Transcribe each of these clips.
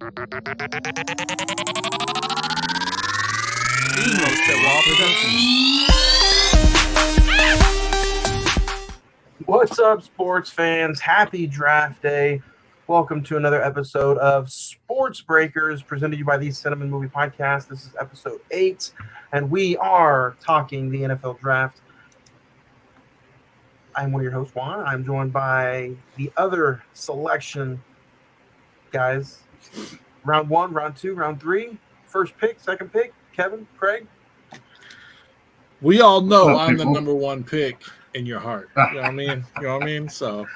What's up, sports fans? Happy draft day. Welcome to another episode of Sports Breakers, presented to you by the Cinnamon Movie Podcast. This is episode 8, and we are talking the NFL draft. I'm one of your hosts, Juan. I'm joined by the other selection guys. Round 1, round 2, round 3, first pick, second pick, Kevin, Craig. We all know up, I'm people? the number one pick in your heart. You know what I mean? You know what I mean? So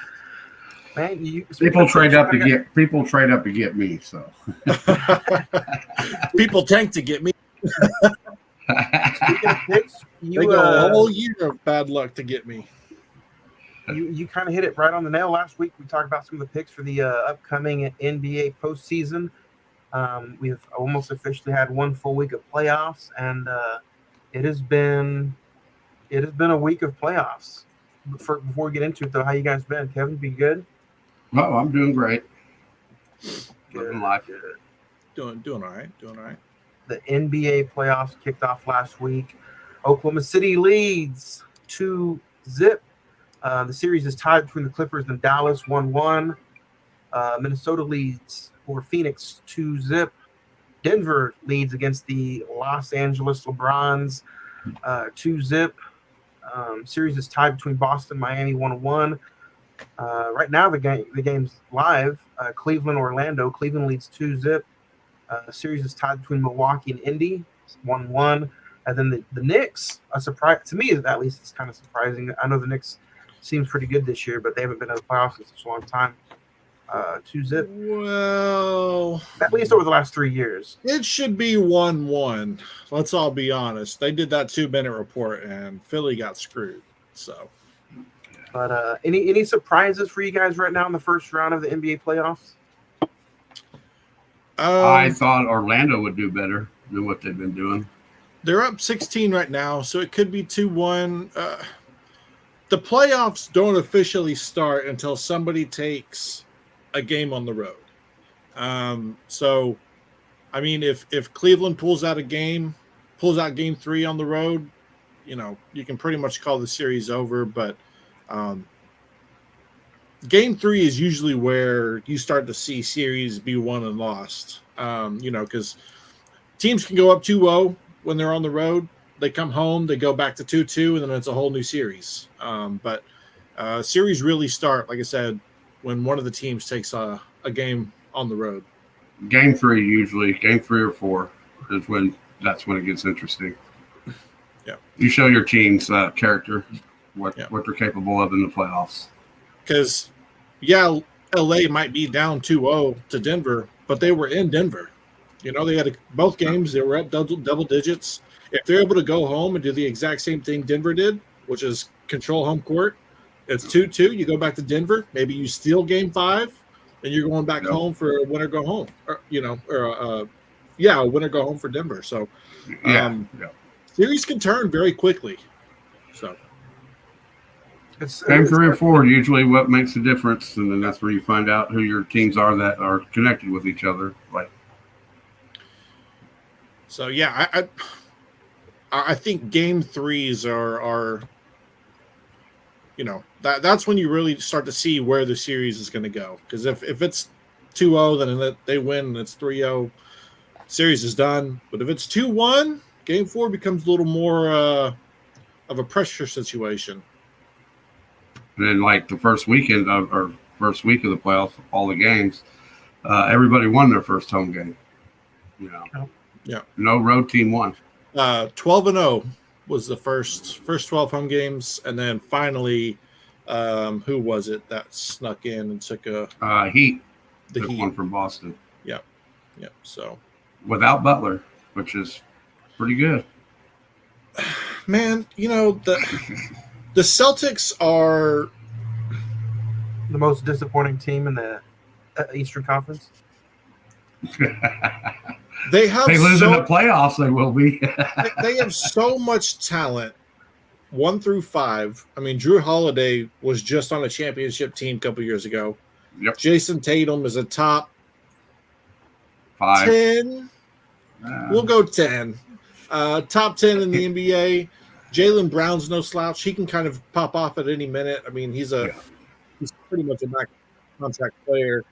Man, People trade up to get me. So people tank to get me. Speaking of picks, They go a whole year of bad luck to get me. You kind of hit it right on the nail. Last week we talked about some of the picks for the upcoming NBA postseason. We've almost officially had one full week of playoffs, and it has been a week of playoffs. Before we get into it, though, how you guys been? Kevin, be good? oh, I'm doing great. Living life. Doing all right. Doing all right. The NBA playoffs kicked off last week. Oklahoma City leads 2-0. The series is tied between the Clippers and Dallas 1-1. Minnesota leads for Phoenix 2-0. Denver leads against the Los Angeles LeBrons 2-0. Series is tied between Boston and Miami 1-1. Right now the game's live. Cleveland Orlando. Cleveland leads 2-0. The series is tied between Milwaukee and Indy 1-1. And then the Knicks, a surprise to me, at least it's kind of surprising. I know the Knicks seems pretty good this year, but they haven't been in the playoffs in such a long time. 2-0. Well, At least over the last 3 years. it should be 1-1. Let's all be honest. They did that 2-minute report, and Philly got screwed. So, But any surprises for you guys right now in the first round of the NBA playoffs? I thought Orlando would do better than what they've been doing. they're up 16 right now, so it could be 2-1. The playoffs don't officially start until somebody takes a game on the road. So, I mean, if Cleveland pulls out game 3 on the road, you know, you can pretty much call the series over. But game 3 is usually where you start to see series be won and lost. You know, because teams can go up 2-0 when they're on the road. They come home, they go back to 2-2, and then it's a whole new series. But series really start, like I said, when one of the teams takes a game on the road. Game 3 or 4 is when it gets interesting. Yeah, you show your team's character, what they're capable of in the playoffs. Because LA might be down 2-0 to Denver, but they were in Denver. You know, they had both games. They were at double digits. If they're able to go home and do the exact same thing Denver did, which is control home court, it's 2-2. You go back to Denver. Maybe you steal game 5, and you're going back home for a winner go home. Or, a winner go home for Denver. So, series can turn very quickly. So, game 3 or 4 usually what makes the difference, and then that's where you find out who your teams are that are connected with each other. So yeah, I think game 3s are you know, that's when you really start to see where the series is going to go. Because if it's 2-0, then they win and it's 3-0, series is done. But if it's 2-1, game 4 becomes a little more of a pressure situation. And then like the first week of the playoffs, all the games, everybody won their first home game. You know, no road team won. 12-0 was the first 12 home games, and then finally, who was it that snuck in and took Heat? The took Heat one from Boston. Yeah. So without Butler, which is pretty good. Man, you know the Celtics are The most disappointing team in the Eastern Conference. They lose in the playoffs, they will be. They have so much talent, 1 through 5. I mean, Drew Holiday was just on a championship team a couple years ago. Yep. Jason Tatum is a top 5. 10. We'll go 10. Top 10 in the NBA. Jaylen Brown's no slouch. He can kind of pop off at any minute. I mean, he's pretty much a max contract player.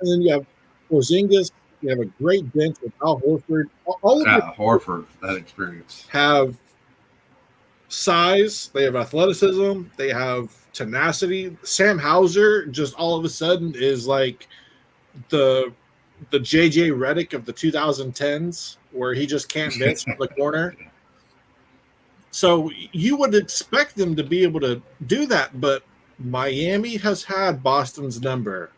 And then you have Porzingis. You have a great bench with Al Horford. All of Horford, that experience. Have size. They have athleticism. They have tenacity. Sam Hauser just all of a sudden is like the JJ Redick of the 2010s, where he just can't miss from the corner. So you would expect them to be able to do that, but Miami has had Boston's number.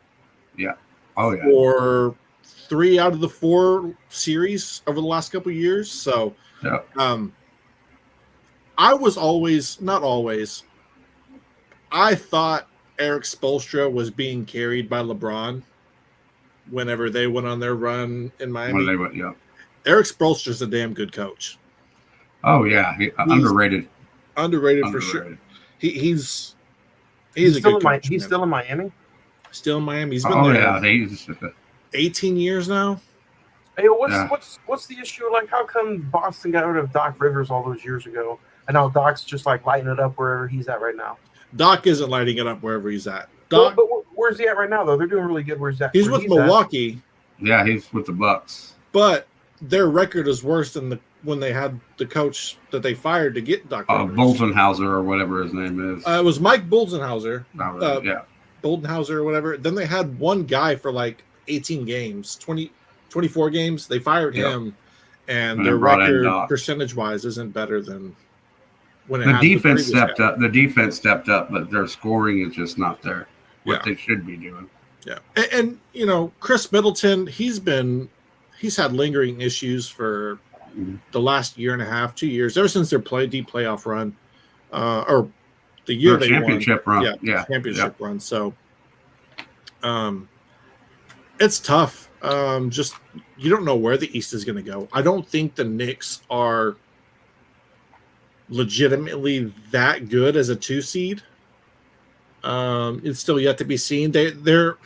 Yeah. Oh yeah. For 3 out of the 4 series over the last couple of years. So yeah. I was not always. I thought Eric Spoelstra was being carried by LeBron whenever they went on their run in Miami. When they went, yeah. Eric Spoelstra's a damn good coach. Oh yeah, underrated. Underrated for sure. He's a good coach. He's still in Miami. Still in Miami. He's been there. He's 18 years now. Hey, what's the issue? Like, how come Boston got rid of Doc Rivers all those years ago, and now Doc's just like lighting it up wherever he's at right now? Doc isn't lighting it up wherever he's at. Doc, but where's he at right now, though? They're doing really good. Where's that? He's with Milwaukee. Yeah, he's with the Bucks. But their record is worse than when they had the coach that they fired to get Doc Rivers. Bolzenhauser or whatever his name is. It was Mike Bolzenhauser. Yeah. Boldenhauser or whatever. Then they had one guy for like 18 games, 24 games. They fired him, and their record percentage-wise isn't better than when the defense stepped up. The defense stepped up, but their scoring is just not there. What they should be doing. Yeah, and Chris Middleton, he's had lingering issues for the last year and a half, 2 years, ever since their deep playoff run, or the year they championship won. run. Yeah, championship run. So, it's tough. Just you don't know where the East is going to go. I don't think the Knicks are legitimately that good as a 2 seed. It's still yet to be seen. They're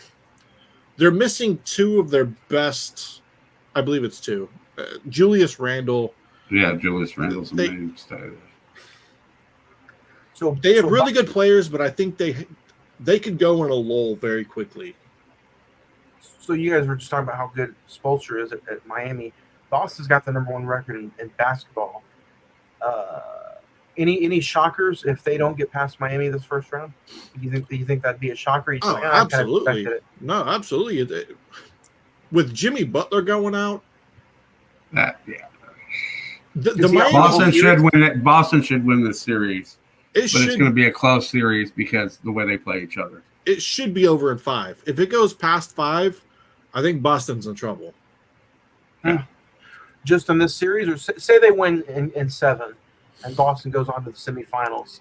missing 2 of their best. I believe it's 2. Julius Randle. Yeah, Julius Randle's the main star. So they have really good players, but I think they could go in a lull very quickly. So you guys were just talking about how good Spoelstra is at Miami. Boston's got the #1 record in basketball. Any shockers if they don't get past Miami this first round? Do you think that'd be a shocker? Absolutely. No, absolutely. With Jimmy Butler going out, Boston should win it. Boston should win this series, but it's going to be a close series because the way they play each other. It should be over in 5. If it goes past 5, I think Boston's in trouble. Yeah. Just in this series, or say they win in 7, and Boston goes on to the semifinals.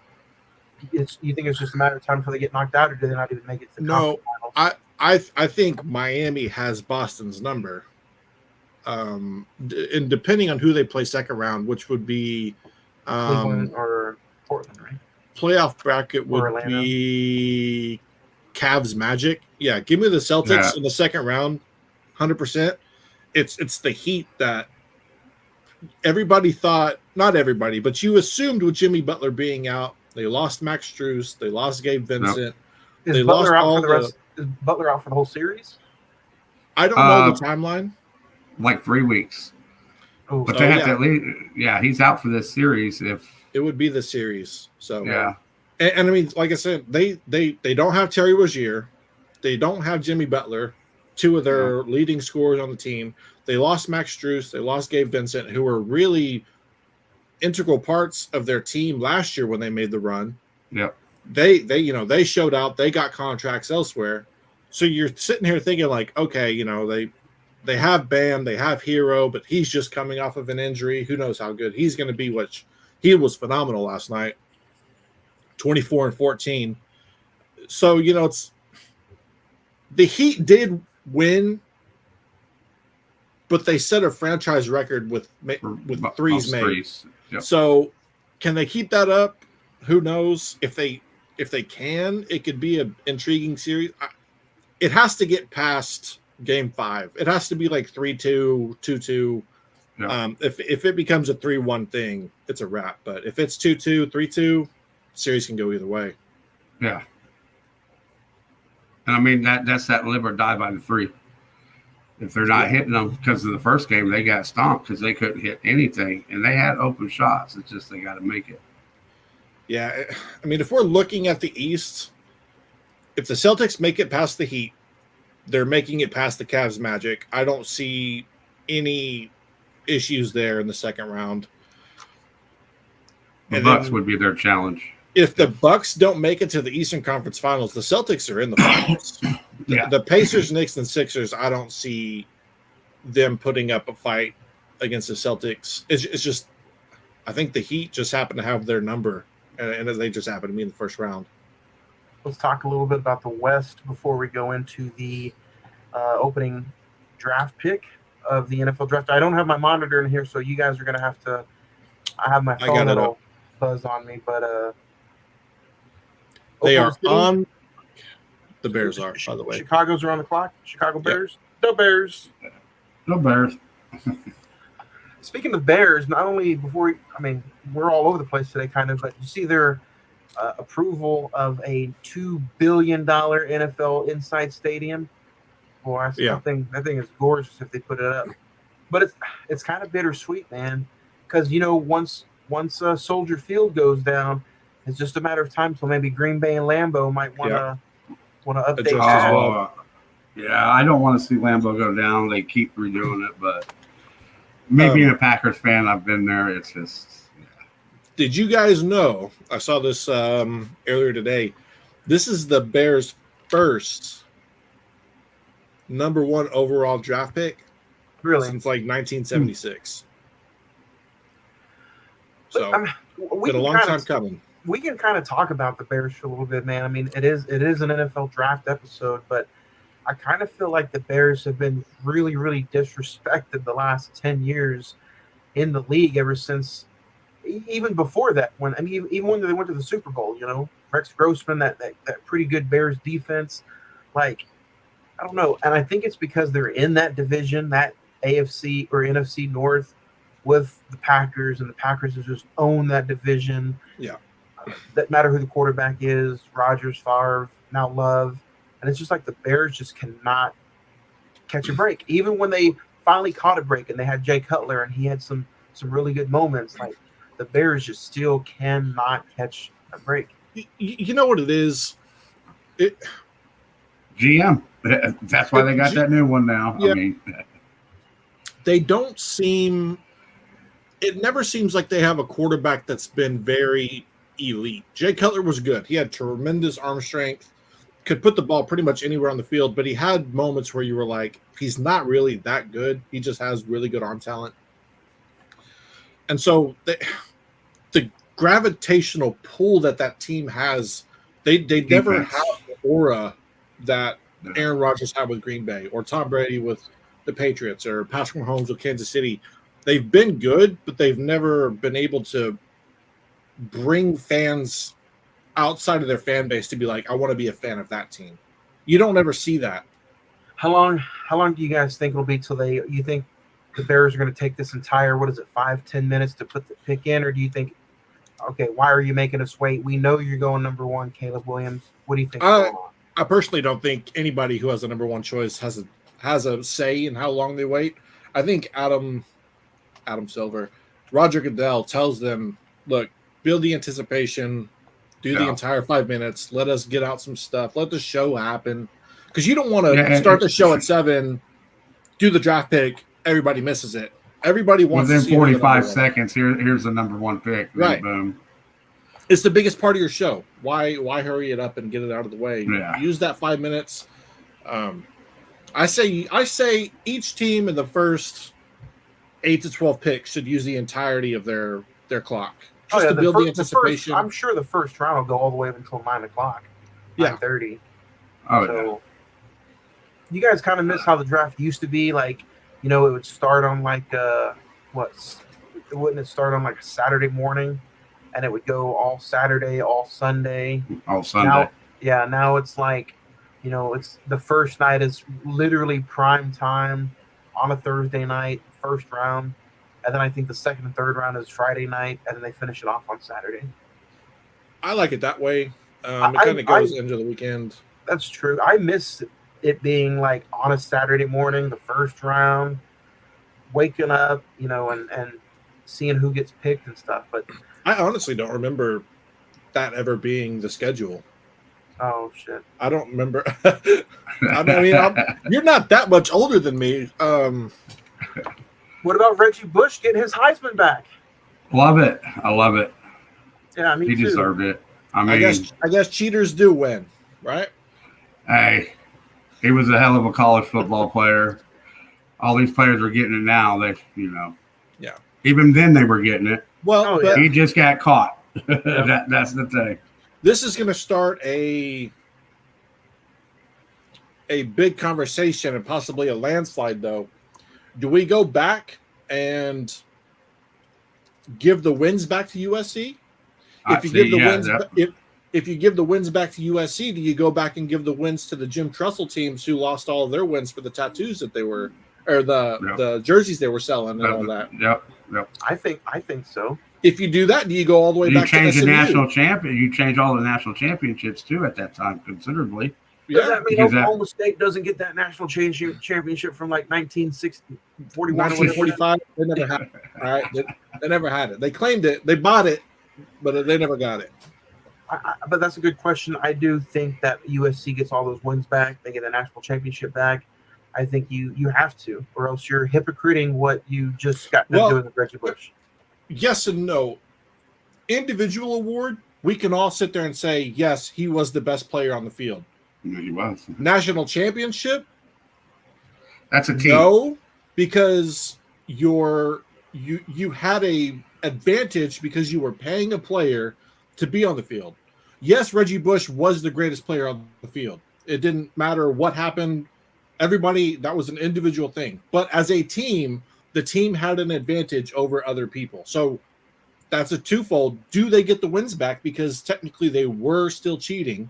You think it's just a matter of time before they get knocked out, or do they not even make it to the conference finals? I think Miami has Boston's number. And depending on who they play second round, which would be Cleveland or Portland, right? Playoff bracket would be Cavs Magic. Yeah, give me the Celtics in the second round, 100%. It's the Heat that everybody thought, not everybody, but you assumed with Jimmy Butler being out, they lost Max Strus, they lost Gabe Vincent. Is Butler out for the rest? Is Butler out for the whole series? I don't know the timeline. Like 3 weeks. But they have to at least, he's out for this series. If it would be the series, so yeah. And I mean, like I said, they don't have Terry Rozier, they don't have Jimmy Butler, 2 of their leading scorers on the team. They lost Max Strus, they lost Gabe Vincent, who were really integral parts of their team last year when they made the run. Yeah. They showed out, they got contracts elsewhere. So you're sitting here thinking like, okay, they have Bam, they have Hero, but he's just coming off of an injury. Who knows how good he's going to be, which he was phenomenal last night. 24 and 14. So, it's the Heat did win, but they set a franchise record with threes made. Yep. So can they keep that up? Who knows? If they can, it could be an intriguing series. It has to get past Game 5. It has to be like 3-2, 2-2. Yeah. If it becomes a 3-1 thing, it's a wrap. But if it's 2-2, 3-2, series can go either way. Yeah. And I mean that's that live or die by the 3. If they're not hitting them because of the first game, they got stomped because they couldn't hit anything, and they had open shots. It's just they got to make it. Yeah, I mean, if we're looking at the East, if the Celtics make it past the Heat, they're making it past the Cavs Magic. I don't see any issues there in the second round. The Bucks would be their challenge. If the Bucks don't make it to the Eastern Conference Finals, the Celtics are in the finals. The Pacers, Knicks, and Sixers, I don't see them putting up a fight against the Celtics. It's just, I think the Heat just happen to have their number, and they just happen to be in the first round. Let's talk a little bit about the West before we go into the opening draft pick of the NFL draft. I don't have my monitor in here, so you guys are going to have to. I have my phone that'll buzz on me, but they are on. The Bears are, by the way. Chicago's are on the clock. Chicago Bears. Yep. The Bears. The Bears. Speaking of Bears, not only we're all over the place today, kind of, but you see their approval of a $2 billion NFL inside stadium. Boy, that thing is gorgeous if they put it up. But it's kind of bittersweet, man, because once Soldier Field goes down, it's just a matter of time till maybe Green Bay and Lambeau might want to update that. Well. Yeah, I don't want to see Lambeau go down. They keep redoing it, but me being a Packers fan, I've been there. It's just. Yeah. Did you guys know? I saw this earlier today. This is the Bears' first number 1 overall draft pick, really, since like 1976. So it's been a long time coming. We can kind of talk about the Bears for a little bit, man. I mean, it is an NFL draft episode, but I kind of feel like the Bears have been really, really disrespected the last 10 years in the league ever since, even before that. Even when they went to the Super Bowl, Rex Grossman, that pretty good Bears defense, like, I don't know. And I think it's because they're in that division, that AFC or NFC North with the Packers, and the Packers have just owned that division. Yeah. That matter who the quarterback is, Rodgers, Favre, now Love. And it's just like the Bears just cannot catch a break. Even when they finally caught a break and they had Jay Cutler and he had some really good moments, like the Bears just still cannot catch a break. You know what it is? GM. That's why they got that new one now. Yeah. I mean, they don't seem – it never seems like they have a quarterback that's been very elite. Jay Cutler was good. He had tremendous arm strength, could put the ball pretty much anywhere on the field, but he had moments where you were like, he's not really that good. He just has really good arm talent. And so the gravitational pull that team has, they never have the aura that Aaron Rodgers had with Green Bay or Tom Brady with the Patriots or Patrick Mahomes with Kansas City. They've been good, but they've never been able to bring fans outside of their fan base to be like, I want to be a fan of that team. You don't ever see that. How long do you guys think it'll be till you think the Bears are going to take this entire, 5-10 minutes to put the pick in? Or do you think, okay, why are you making us wait? We know you're going number 1, Caleb Williams. What do you think? I personally don't think anybody who has a number 1 choice has a say in how long they wait. I think Adam Silver, Roger Goodell tells them, look, build the anticipation, do the entire 5 minutes, let us get out some stuff, let the show happen. Because you don't want to start the show at 7, do the draft pick, everybody misses it. Everybody wants within to see 45 seconds, here's the number 1 pick. Right. Boom. It's the biggest part of your show. Why hurry it up and get it out of the way? Yeah. Use that 5 minutes. I say each team in the first 8 to 12 picks should use the entirety of their clock just to build the anticipation. I'm sure the first round will go all the way up until 9 o'clock, 9:30. Oh, so you guys kind of miss how the draft used to be. Like, it would start on wouldn't it start on like a Saturday morning, and it would go all Saturday, all Sunday. All Sunday. Now it's like It's the first night is literally prime time on a Thursday night, first round, and then I think the second and third round is Friday night, and then they finish it off on Saturday. I like it that way. It kind of goes into the weekend. That's true. I miss it being like on a Saturday morning, the first round, waking up, and seeing who gets picked and stuff. But I honestly don't remember that ever being the schedule. Oh shit! I don't remember. I mean, you're not that much older than me. What about Reggie Bush getting his Heisman back? Love it. I love it. Yeah, he too. Deserved it. I mean, I guess cheaters do win, right? Hey, he was a hell of a college football player. All these players are getting it now. Yeah. Even then, they were getting it. Well, he just got caught. That's the thing. This is going to start a big conversation and possibly a landslide, though. Do we go back and give the wins back to USC? If you give the wins back to USC, do you go back and give the wins to the Jim Tressel teams who lost all of their wins for the tattoos that they were, or the jerseys they were selling and all that? Yep. I think so. If you do that, do you go all the way back to SMU? You change the national champion. You change all the national championships too at that time considerably. Does that mean Oklahoma State doesn't get that national championship from like 1960, 1945? They never had it. All right, they never had it. They claimed it. They bought it, but they never got it. But that's a good question. I do think that USC gets all those wins back. They get a national championship back. I think you have to, or else you're hypocriting what you just got done doing with Reggie Bush. Yes and no. Individual award, we can all sit there and say, yes, he was the best player on the field. He was. National championship? That's a team. No, because you had a advantage because you were paying a player to be on the field. Yes, Reggie Bush was the greatest player on the field. It didn't matter what happened. Everybody, that was an individual thing. But as a team, the team had an advantage over other people. So that's a twofold. Do they get the wins back? Because technically they were still cheating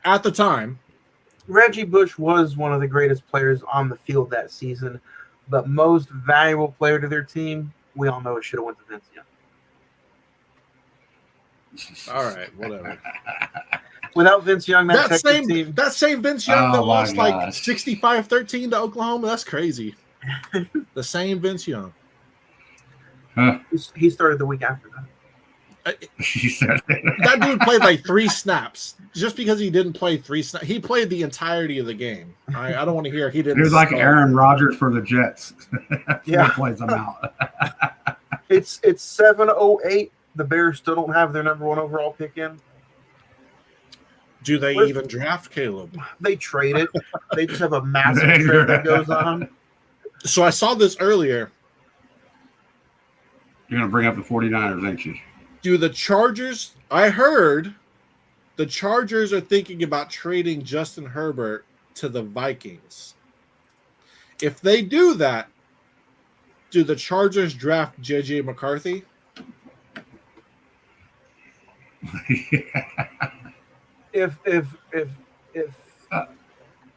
at the time. Reggie Bush was one of the greatest players on the field that season, but most valuable player to their team, we all know it should have went to Vince Young. All right, whatever. Without Vince Young, that same Vince Young that lost like 65-13 to Oklahoma, that's crazy. The same Vince Young. Huh. He started the week after that. That dude played like 3 snaps. Just because he didn't play 3 snaps, he played the entirety of the game. I don't want to hear he didn't. He was like Aaron Rodgers for the Jets. Yeah, plays them out. It's 7:08. The Bears still don't have their number 1 overall pick in. Do they even draft Caleb? They trade it. They just have a massive trade that goes on. So I saw this earlier. You're going to bring up the 49ers, ain't you? Do the Chargers – I heard the Chargers are thinking about trading Justin Herbert to the Vikings. If they do that, do the Chargers draft J.J. McCarthy? If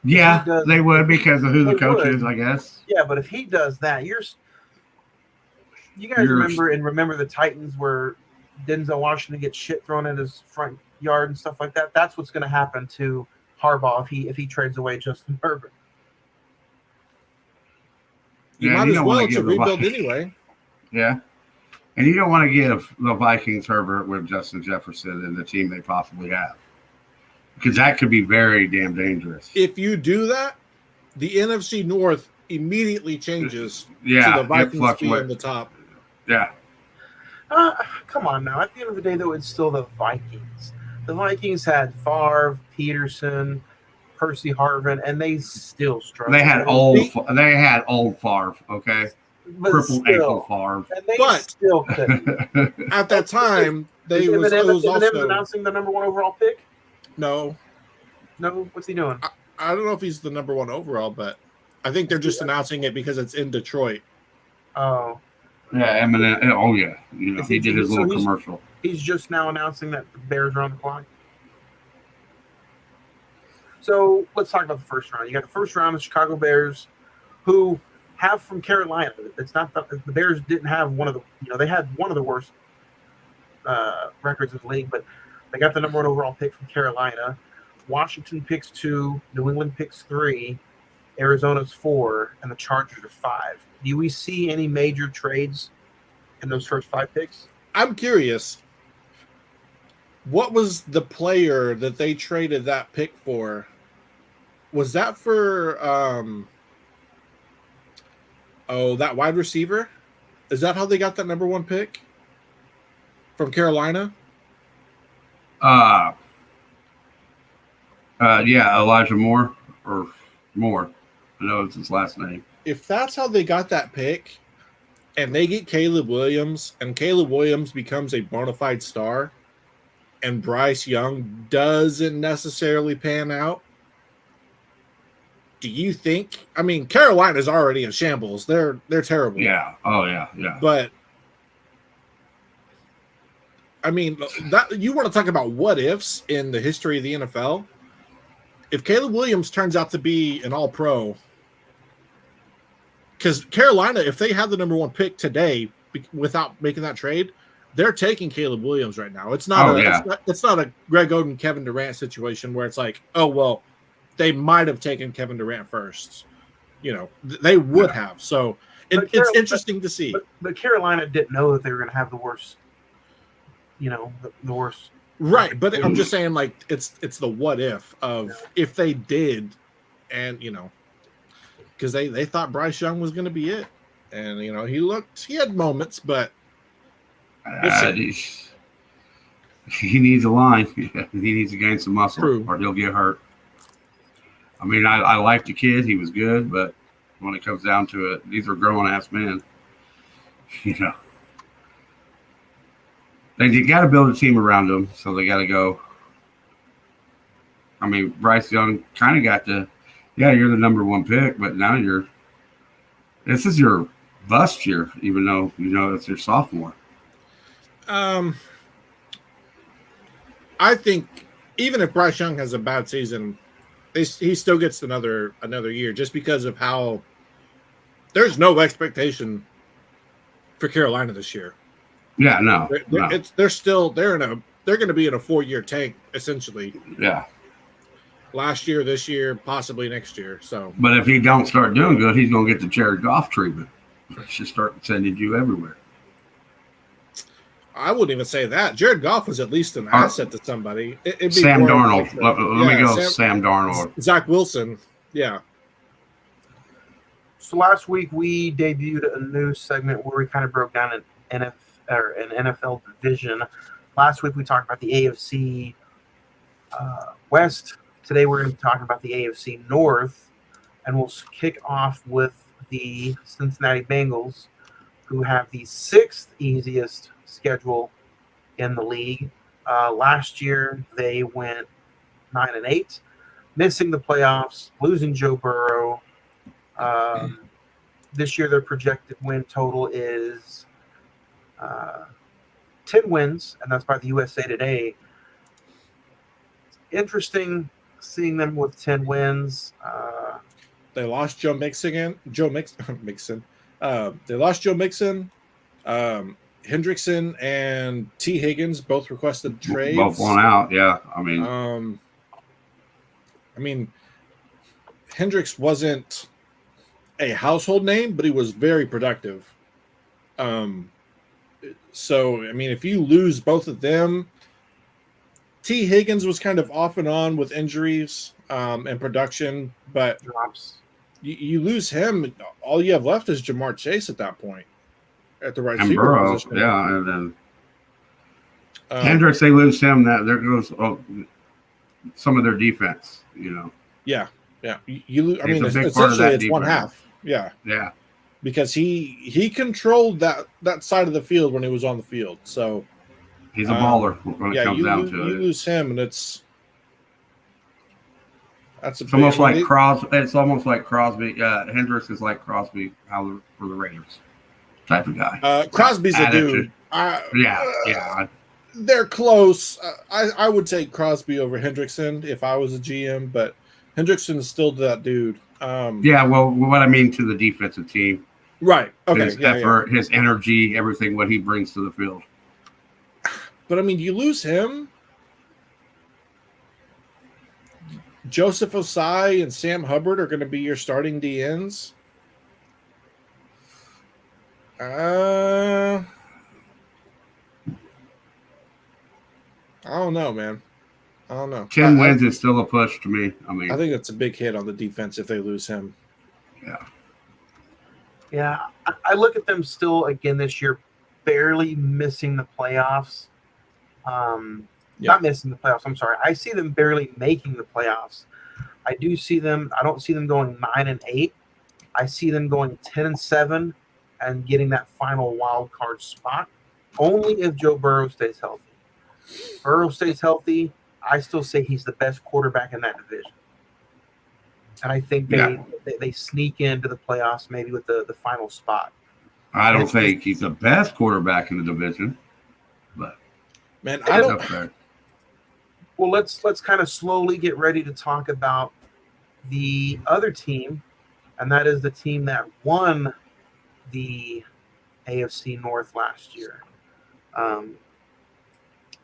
yeah, they would because of who the coach is, I guess. Yeah, but if he does that, you guys remember the Titans where Denzel Washington gets shit thrown in his front yard and stuff like that. That's what's going to happen to Harbaugh if he trades away Justin Herbert. You might as well to rebuild anyway. Yeah. And you don't want to give the Vikings Herbert with Justin Jefferson and the team they possibly have. Because that could be very damn dangerous. If you do that, the NFC North immediately changes to the Vikings being in the top. Yeah. Come on now. At the end of the day, though, it's still the Vikings. The Vikings had Favre, Peterson, Percy Harvin, and they still struggled. They had old Favre, okay? But Triple ankle Favre. And they still couldn't. At that time, was Eminem announcing the number 1 overall pick? No. What's he doing? I don't know if he's the number 1 overall, but I think they're just announcing it because it's in Detroit. Oh. Yeah, Eminem. Oh, yeah. He did his little commercial. He's just now announcing that the Bears are on the clock. So let's talk about the first round. You got the first round, the Chicago Bears, who have from Carolina. It's not the Bears didn't have one of the, they had one of the worst records in the league, but they got the number 1 overall pick from Carolina. Washington picks 2, New England picks 3, Arizona's 4, and the Chargers are 5. Do we see any major trades in those first 5 picks? I'm curious. What was the player that they traded that pick for? Was that for that wide receiver? Is that how they got that number 1 pick from Carolina? Yeah, Elijah Moore or Moore. I know it's his last name. If that's how they got that pick, and they get Caleb Williams, and Caleb Williams becomes a bona fide star, and Bryce Young doesn't necessarily pan out, do you think? I mean, Carolina's already in shambles. They're terrible. Yeah. Oh yeah. Yeah. But I mean, that you want to talk about what ifs in the history of the NFL? If Caleb Williams turns out to be an All-Pro, because Carolina, if they had the number 1 pick today without making that trade, they're taking Caleb Williams right now. It's not it's not a Greg Oden, Kevin Durant situation where it's like, oh well, they might have taken Kevin Durant first. They would have. So it's interesting to see. But Carolina didn't know that they were going to have the worst. The worst. Right, but I'm just saying, like, it's the what if of if they did, and because they thought Bryce Young was going to be it, and he had moments, but he needs a line. He needs to gain some muscle, True. Or he'll get hurt. I mean, I like the kid; he was good, but when it comes down to it, these are grown-ass men. They got to build a team around them, so they got to go. I mean, Bryce Young kind of got you're the number 1 pick, but now this is your bust year, even though it's your sophomore. I think even if Bryce Young has a bad season, he still gets another year just because of how there's no expectation for Carolina this year. Yeah, no. They're going to be in a 4-year tank essentially. Yeah. Last year, this year, possibly next year. So, but if he don't start doing good, he's going to get the Jared Goff treatment. Should start sending you everywhere. I wouldn't even say that. Jared Goff was at least an asset to somebody. It'd be Sam Darnold. Let me go. Sam Darnold. Zach Wilson. Yeah. So last week we debuted a new segment where we kind of broke down an NFL division. Last week we talked about the AFC West. Today we're going to be talking about the AFC North, and we'll kick off with the Cincinnati Bengals, who have the 6th easiest schedule in the league. Last year they went 9-8, missing the playoffs, losing Joe Burrow. This year their projected win total is 10 wins, and that's by the USA Today. It's interesting seeing them with 10 wins. They lost Joe Mixon. They lost Joe Mixon. Hendrickson and T. Higgins both requested trades. Both won out, yeah. I mean, Hendricks wasn't a household name, but he was very productive. So, I mean, if you lose both of them, T. Higgins was kind of off and on with injuries and production, but Drops. you lose him, all you have left is Jamar Chase at that point at the right and receiver Burrow, position. yeah, and then Hendricks, they lose him. That there goes some of their defense, Yeah. You a big part of essentially that it's one defense. half. Yeah. Yeah. Because he controlled that side of the field when he was on the field. So He's a baller when it comes down to you it. lose him, and it's almost like Crosby. It's almost like Crosby. Hendricks is like Crosby for the Raiders type of guy. Crosby's a Attitude. dude. Yeah. They're close. I would take Crosby over Hendrickson if I was a GM, but Hendrickson is still that dude. Yeah, well, what I mean to the defensive team, Right. Okay. his effort, his energy, everything, what he brings to the field. But I mean, you lose him. Joseph Osai and Sam Hubbard are going to be your starting DNs. I don't know, man. I don't know. 10 wins is still a push to me. I mean, I think that's a big hit on the defense if they lose him. Yeah. Yeah, I look at them still again this year, barely missing the playoffs. Not missing the playoffs. I'm sorry. I see them barely making the playoffs. I do see them. I don't see them going 9-8. I see them going 10-7 and getting that final wild card spot. Only if Joe Burrow stays healthy. Burrow stays healthy. I still say he's the best quarterback in that division. And I think they sneak into the playoffs maybe with the final spot. I don't think he's the best quarterback in the division, but man, I don't. Fair. Well, let's kind of slowly get ready to talk about the other team, and that is the team that won the AFC North last year, and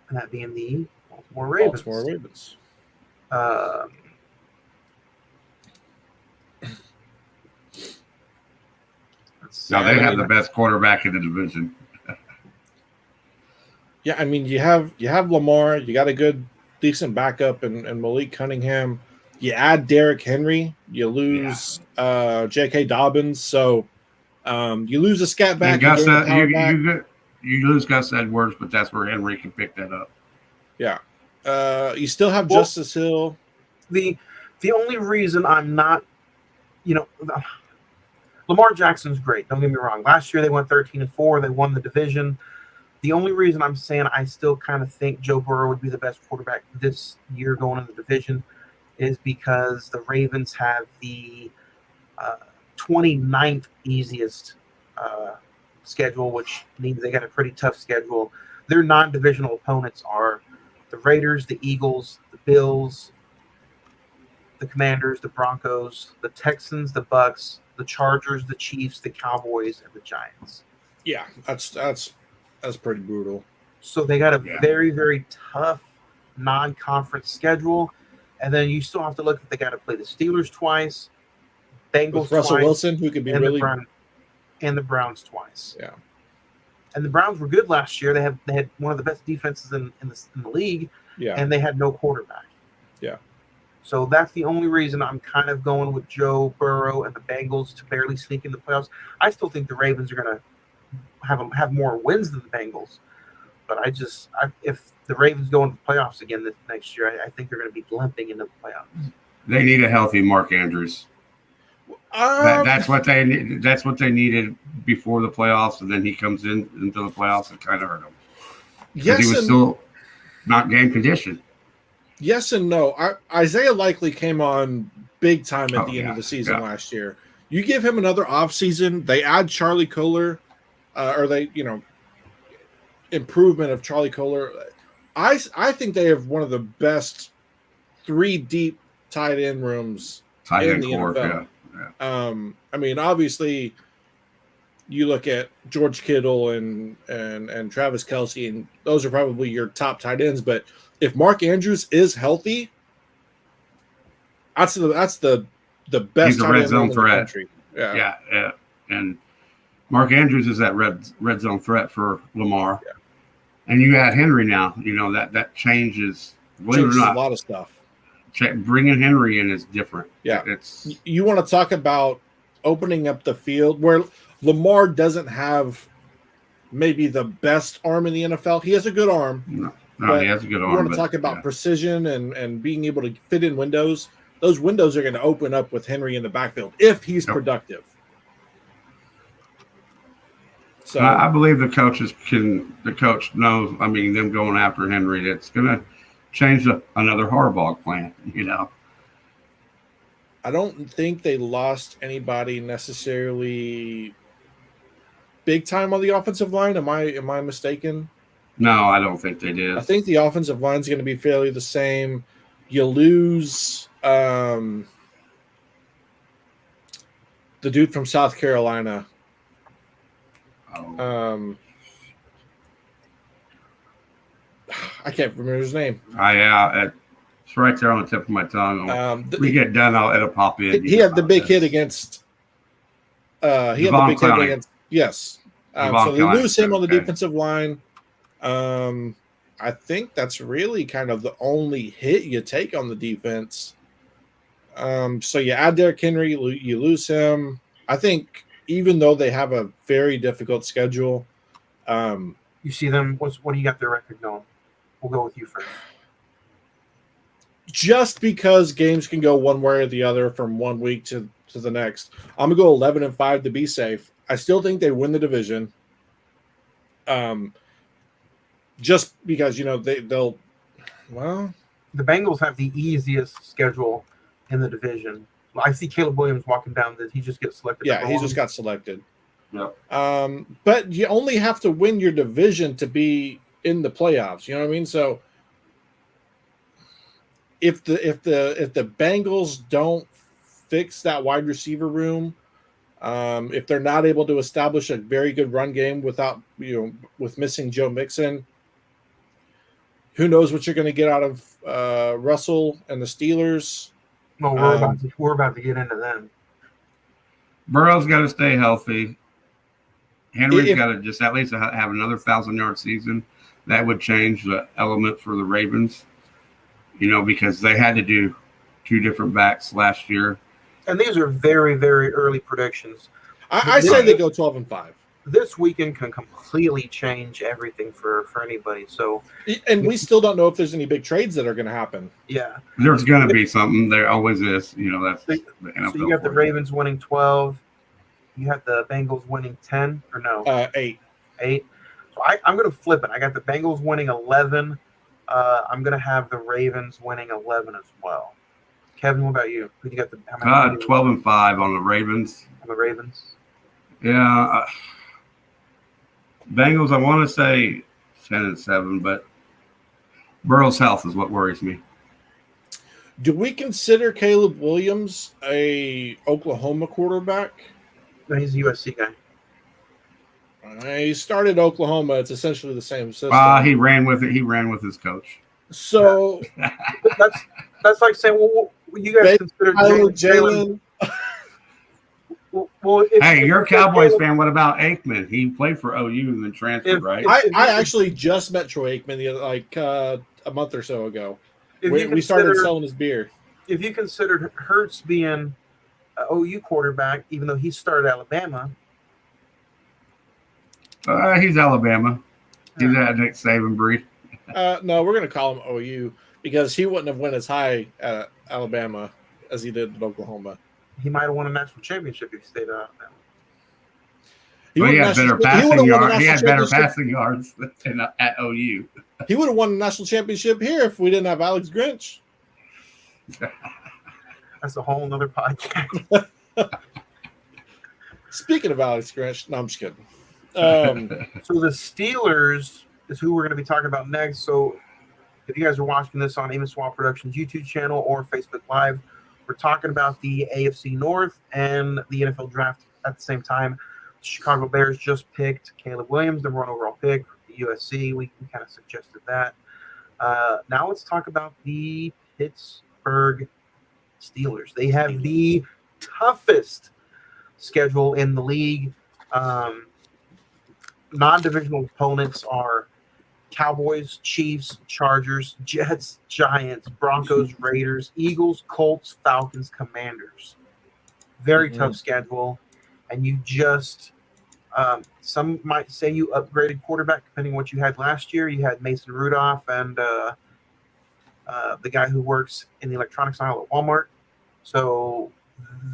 that being the Baltimore Ravens. Now they have the best quarterback in the division. Yeah, I mean, you have Lamar. You got a good, decent backup and Malik Cunningham. You add Derrick Henry. You lose J.K. Dobbins. So you lose a scat back. You lose Gus Edwards, but that's where Henry can pick that up. Yeah. You still have Justice Hill. The only reason I'm not, Lamar Jackson's great. Don't get me wrong. Last year they went 13-4. They won the division. The only reason I'm saying I still kind of think Joe Burrow would be the best quarterback this year going in the division is because the Ravens have the 29th easiest schedule, which means they got a pretty tough schedule. Their non-divisional opponents are the Raiders, the Eagles, the Bills, the Commanders, the Broncos, the Texans, the Bucks, the Chargers, the Chiefs, the Cowboys, and the Giants. Yeah, that's pretty brutal. So they got a very, very tough non-conference schedule. And then you still have to look at they got to play the Steelers twice, Bengals with Russell twice, Wilson, who could be really and the Browns twice. Yeah. And the Browns were good last year. They had one of the best defenses in the league. Yeah. And they had no quarterback. Yeah. So that's the only reason I'm kind of going with Joe Burrow and the Bengals to barely sneak in the playoffs. I still think the Ravens are going to have more wins than the Bengals. But if the Ravens go into the playoffs again this next year, I think they're going to be limping into the playoffs. They need a healthy Mark Andrews. That's what they need. That's what they needed before the playoffs, and then he comes into the playoffs and kind of hurt him. Yes, he was still not game conditioned. Yes and no. Isaiah Likely came on big time at the end of the season last year. You give him another offseason, they add Charlie Kolar, improvement of Charlie Kolar. I think they have one of the best 3 deep tight end rooms in the NFL. I mean, obviously, you look at George Kittle and Travis Kelce, and those are probably your top tight ends. But if Mark Andrews is healthy, that's the best. He's a red zone threat. Country. Yeah, and Mark Andrews is that red zone threat for Lamar. Yeah. And you add Henry now. That changes. Changes a lot of stuff. Bringing Henry in is different. Yeah, you want to talk about opening up the field where Lamar doesn't have maybe the best arm in the NFL. He has a good arm. No, he has a good arm. You want to talk about precision and being able to fit in windows. Those windows are going to open up with Henry in the backfield if he's productive. So I believe the coach knows. I mean, them going after Henry, it's going to change another Harbaugh plan. I don't think they lost anybody necessarily big time on the offensive line. Am I mistaken? No, I don't think they did. I think the offensive line is going to be fairly the same. You lose The dude from South Carolina. I can't remember his name. It's right there on the tip of my tongue. We get done, it'll pop in. He had the big hit against. Yes. So they lose him on the defensive line. I think that's really kind of the only hit you take on the defense. So you add Derrick Henry, you lose him. I think even though they have a very difficult schedule, you see them. What do you got their record going? We'll go with you first. Just because games can go one way or the other from 1 week to the next, I'm gonna go 11-5 to be safe. I still think they win the division. Just because they'll. Well, the Bengals have the easiest schedule in the division. I see Caleb Williams walking down this. He just gets selected. Yeah, he just got selected. Yeah. But you only have to win your division to be in the playoffs. You know what I mean? So if the Bengals don't fix that wide receiver room, if they're not able to establish a very good run game with missing Joe Mixon, who knows what you're going to get out of Russell and the Steelers? Well, we're about to get into them. Burrow's got to stay healthy. Henry's got to just at least have another 1,000-yard season. That would change the element for the Ravens, because they had to do 2 different backs last year. And these are very, very early predictions. I say they go 12-5. This weekend can completely change everything for anybody. So, and we still don't know if there's any big trades that are going to happen. Yeah, there's going to be something. There always is. That's the NFL. So you got the Ravens winning 12. You have the Bengals winning 10 or no? 8. 8. So I'm going to flip it. I got the Bengals winning 11. I'm going to have the Ravens winning 11 as well. Kevin, what about you? Who do you got? 12-5 on the Ravens. On the Ravens. Yeah. Bengals, I want to say 10-7, but Burrow's health is what worries me. Do we consider Caleb Williams a Oklahoma quarterback? No, he's a USC guy. He started Oklahoma. It's essentially the same system. He ran with it. He ran with his coach. So that's like saying, well, you guys consider Jalen. Well, hey, you're a Cowboys fan. What about Aikman? He played for OU and then transferred, right? I actually just met Troy Aikman a month or so ago. We started selling his beer. If you considered Hurts being an OU quarterback, even though he started Alabama. He's Alabama. He's that Nick Saban breed. No, we're going to call him OU because he wouldn't have went as high at Alabama as he did at Oklahoma. He might have won a national championship if he stayed at Alabama. He had better passing yards. He had better passing yards at OU. He would have won a national championship here if we didn't have Alex Grinch. That's a whole nother podcast. Speaking of Alex Grinch, no, I'm just kidding. So the Steelers is who we're going to be talking about next. So if you guys are watching this on Amos Swap Productions YouTube channel or Facebook Live, we're talking about the AFC North and the NFL draft at the same time. The Chicago Bears just picked Caleb Williams, the #1 overall pick, the USC. We kind of suggested that. Now let's talk about the Pittsburgh Steelers. They have the toughest schedule in the league. Non-divisional opponents are Cowboys, Chiefs, Chargers, Jets, Giants, Broncos, Raiders, Eagles, Colts, Falcons, Commanders. Very tough schedule. And you just some might say you upgraded quarterback depending on what you had last year. You had Mason Rudolph and the guy who works in the electronics aisle at Walmart. So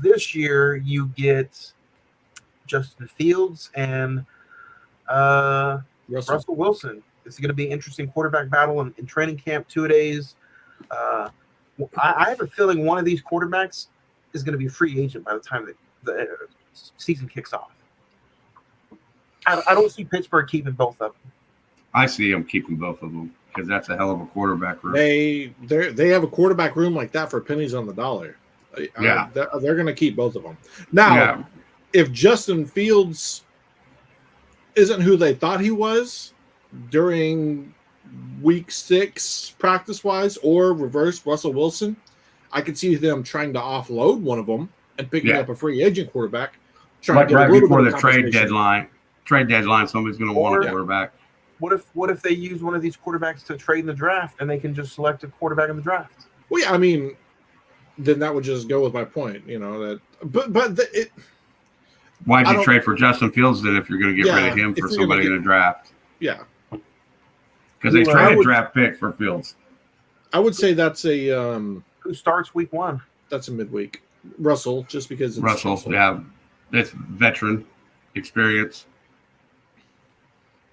this year you get Justin Fields and Russell Wilson. This is going to be an interesting quarterback battle in training camp 2 days. I have a feeling one of these quarterbacks is going to be a free agent by the time the season kicks off. I don't see Pittsburgh keeping both of them. I see them keeping both of them. because that's a hell of a quarterback room. They have a quarterback room like that for pennies on the dollar. Yeah. They're going to keep both of them. Now, Yeah. if Justin Fields isn't who they thought he was during week 6 practice-wise, or reverse Russell Wilson, I could see them trying to offload one of them and picking up a free agent quarterback. Like to right get a little before bit the of trade compensation. deadline. Trade deadline, somebody's going to want a quarterback. What if they use one of these quarterbacks to trade in the draft and they can just select a quarterback in the draft? Well, yeah, I mean, then that would just go with my point, that. Why'd you trade for Justin Fields then if you're going to get rid of him for somebody in the draft? Yeah, because they traded a draft pick for Fields. I would say that's a who starts week 1. That's a midweek. Russell, just because it's Russell. Yeah, that's veteran experience.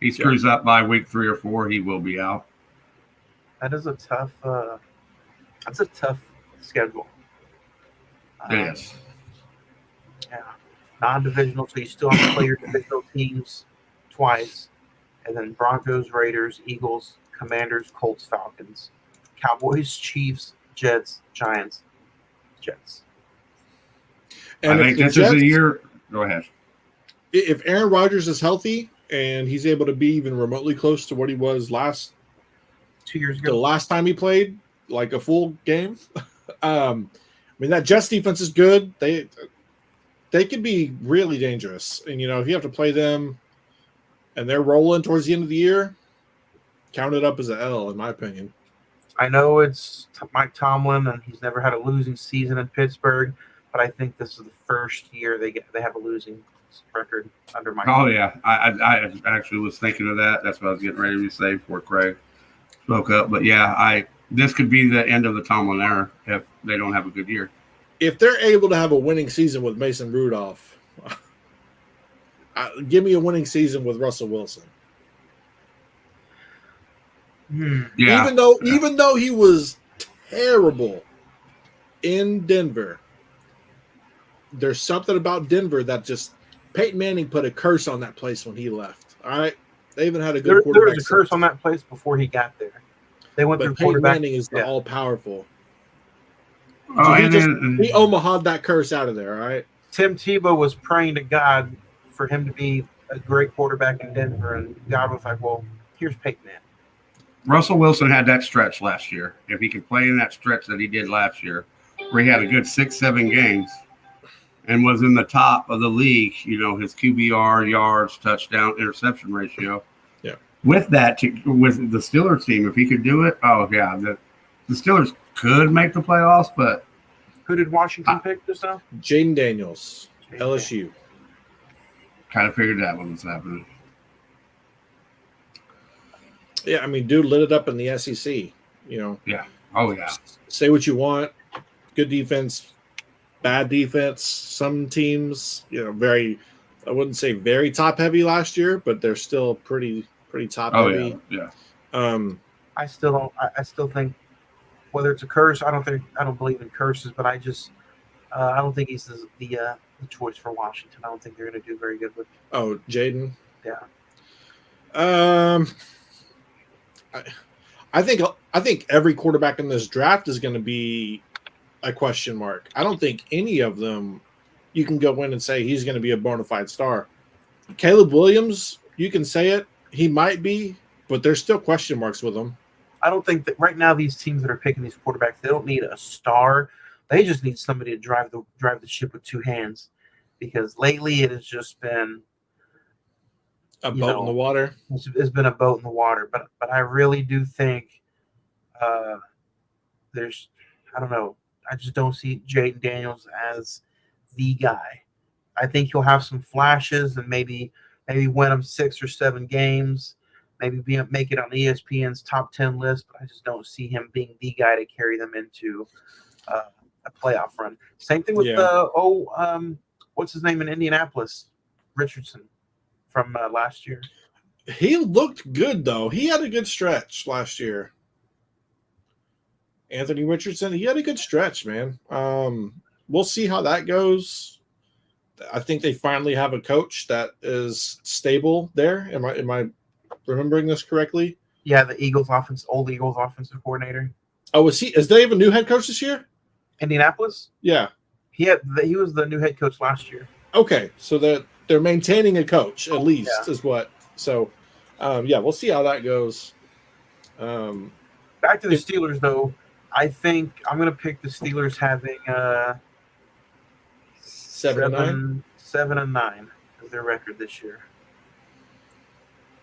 He screws up by week 3 or 4, he will be out. That is a tough. That's a tough schedule. It is. Yeah, non-divisional, so you still have to play your divisional teams twice, and then Broncos, Raiders, Eagles, Commanders, Colts, Falcons, Cowboys, Chiefs, Jets, Giants, Jets. And I think this is a year. Go ahead. If Aaron Rodgers is healthy and he's able to be even remotely close to what he was 2 years ago, the last time he played like a full game, I mean that Jets defense is good. They could be really dangerous, and if you have to play them, and they're rolling towards the end of the year, count it up as an L, in my opinion. I know it's Mike Tomlin, and he's never had a losing season in Pittsburgh, but I think this is the first year they have a losing record under Mike. Oh yeah, I actually was thinking of that. That's what I was getting ready to say before Craig spoke up. But yeah, this could be the end of the Tomlin era if they don't have a good year. If they're able to have a winning season with Mason Rudolph, give me a winning season with Russell Wilson. Yeah. Even though he was terrible in Denver, there's something about Denver that just Peyton Manning put a curse on that place when he left. All right, they even had a good quarterback. There was a curse on that place before he got there. They went through Peyton quarterback. Manning is the all powerful. Oh, So he Omaha'd that curse out of there. All right. Tim Tebow was praying to God for him to be a great quarterback in Denver, and God was like, "Well, here's Peyton Manning." Russell Wilson had that stretch last year. If he could play in that stretch that he did last year, where he had a good 6-7 games and was in the top of the league, his QBR, yards, touchdown, interception ratio. Yeah. With that, with the Steelers team, if he could do it, the Steelers could make the playoffs, but Who did Washington pick just now? Jaden Daniels, LSU. kind of figured that one was happening. Yeah, I mean, dude lit it up in the SEC. Yeah. Oh, yeah. Say what you want. Good defense, bad defense. Some teams, I wouldn't say very top heavy last year, but they're still pretty top heavy. Yeah. I still think whether it's a curse, I don't believe in curses, but I don't think he's the choice for Washington. I don't think they're going to do very good with. Oh, Jaden. Yeah. I think every quarterback in this draft is going to be a question mark. I don't think any of them you can go in and say he's going to be a bona fide star. Caleb Williams, you can say it. He might be, but there's still question marks with him. I don't think that right now these teams that are picking these quarterbacks, they don't need a star. They just need somebody to drive the ship with two hands, because lately it has just been a boat in the water. It's been a boat in the water, but I really do think there's, I don't know, I just don't see Jaden Daniels as the guy. I think he'll have some flashes and maybe win them 6 or 7 games, maybe make it on ESPN's top 10 list, but I just don't see him being the guy to carry them into a playoff run. Same thing with what's his name in Indianapolis, Richardson from last year. He looked good though. He had a good stretch last year. Anthony Richardson, he had a good stretch, man. We'll see how that goes. I think they finally have a coach that is stable there. Am I remembering this correctly? Yeah, the old Eagles offensive coordinator. Oh, is they have a new head coach this year? Indianapolis. Yeah. He was the new head coach last year. Okay, so they're maintaining a coach at least is what. So, yeah, we'll see how that goes. Back to the Steelers, though. I think I'm going to pick the Steelers having 7-9. 7-9 is their record this year.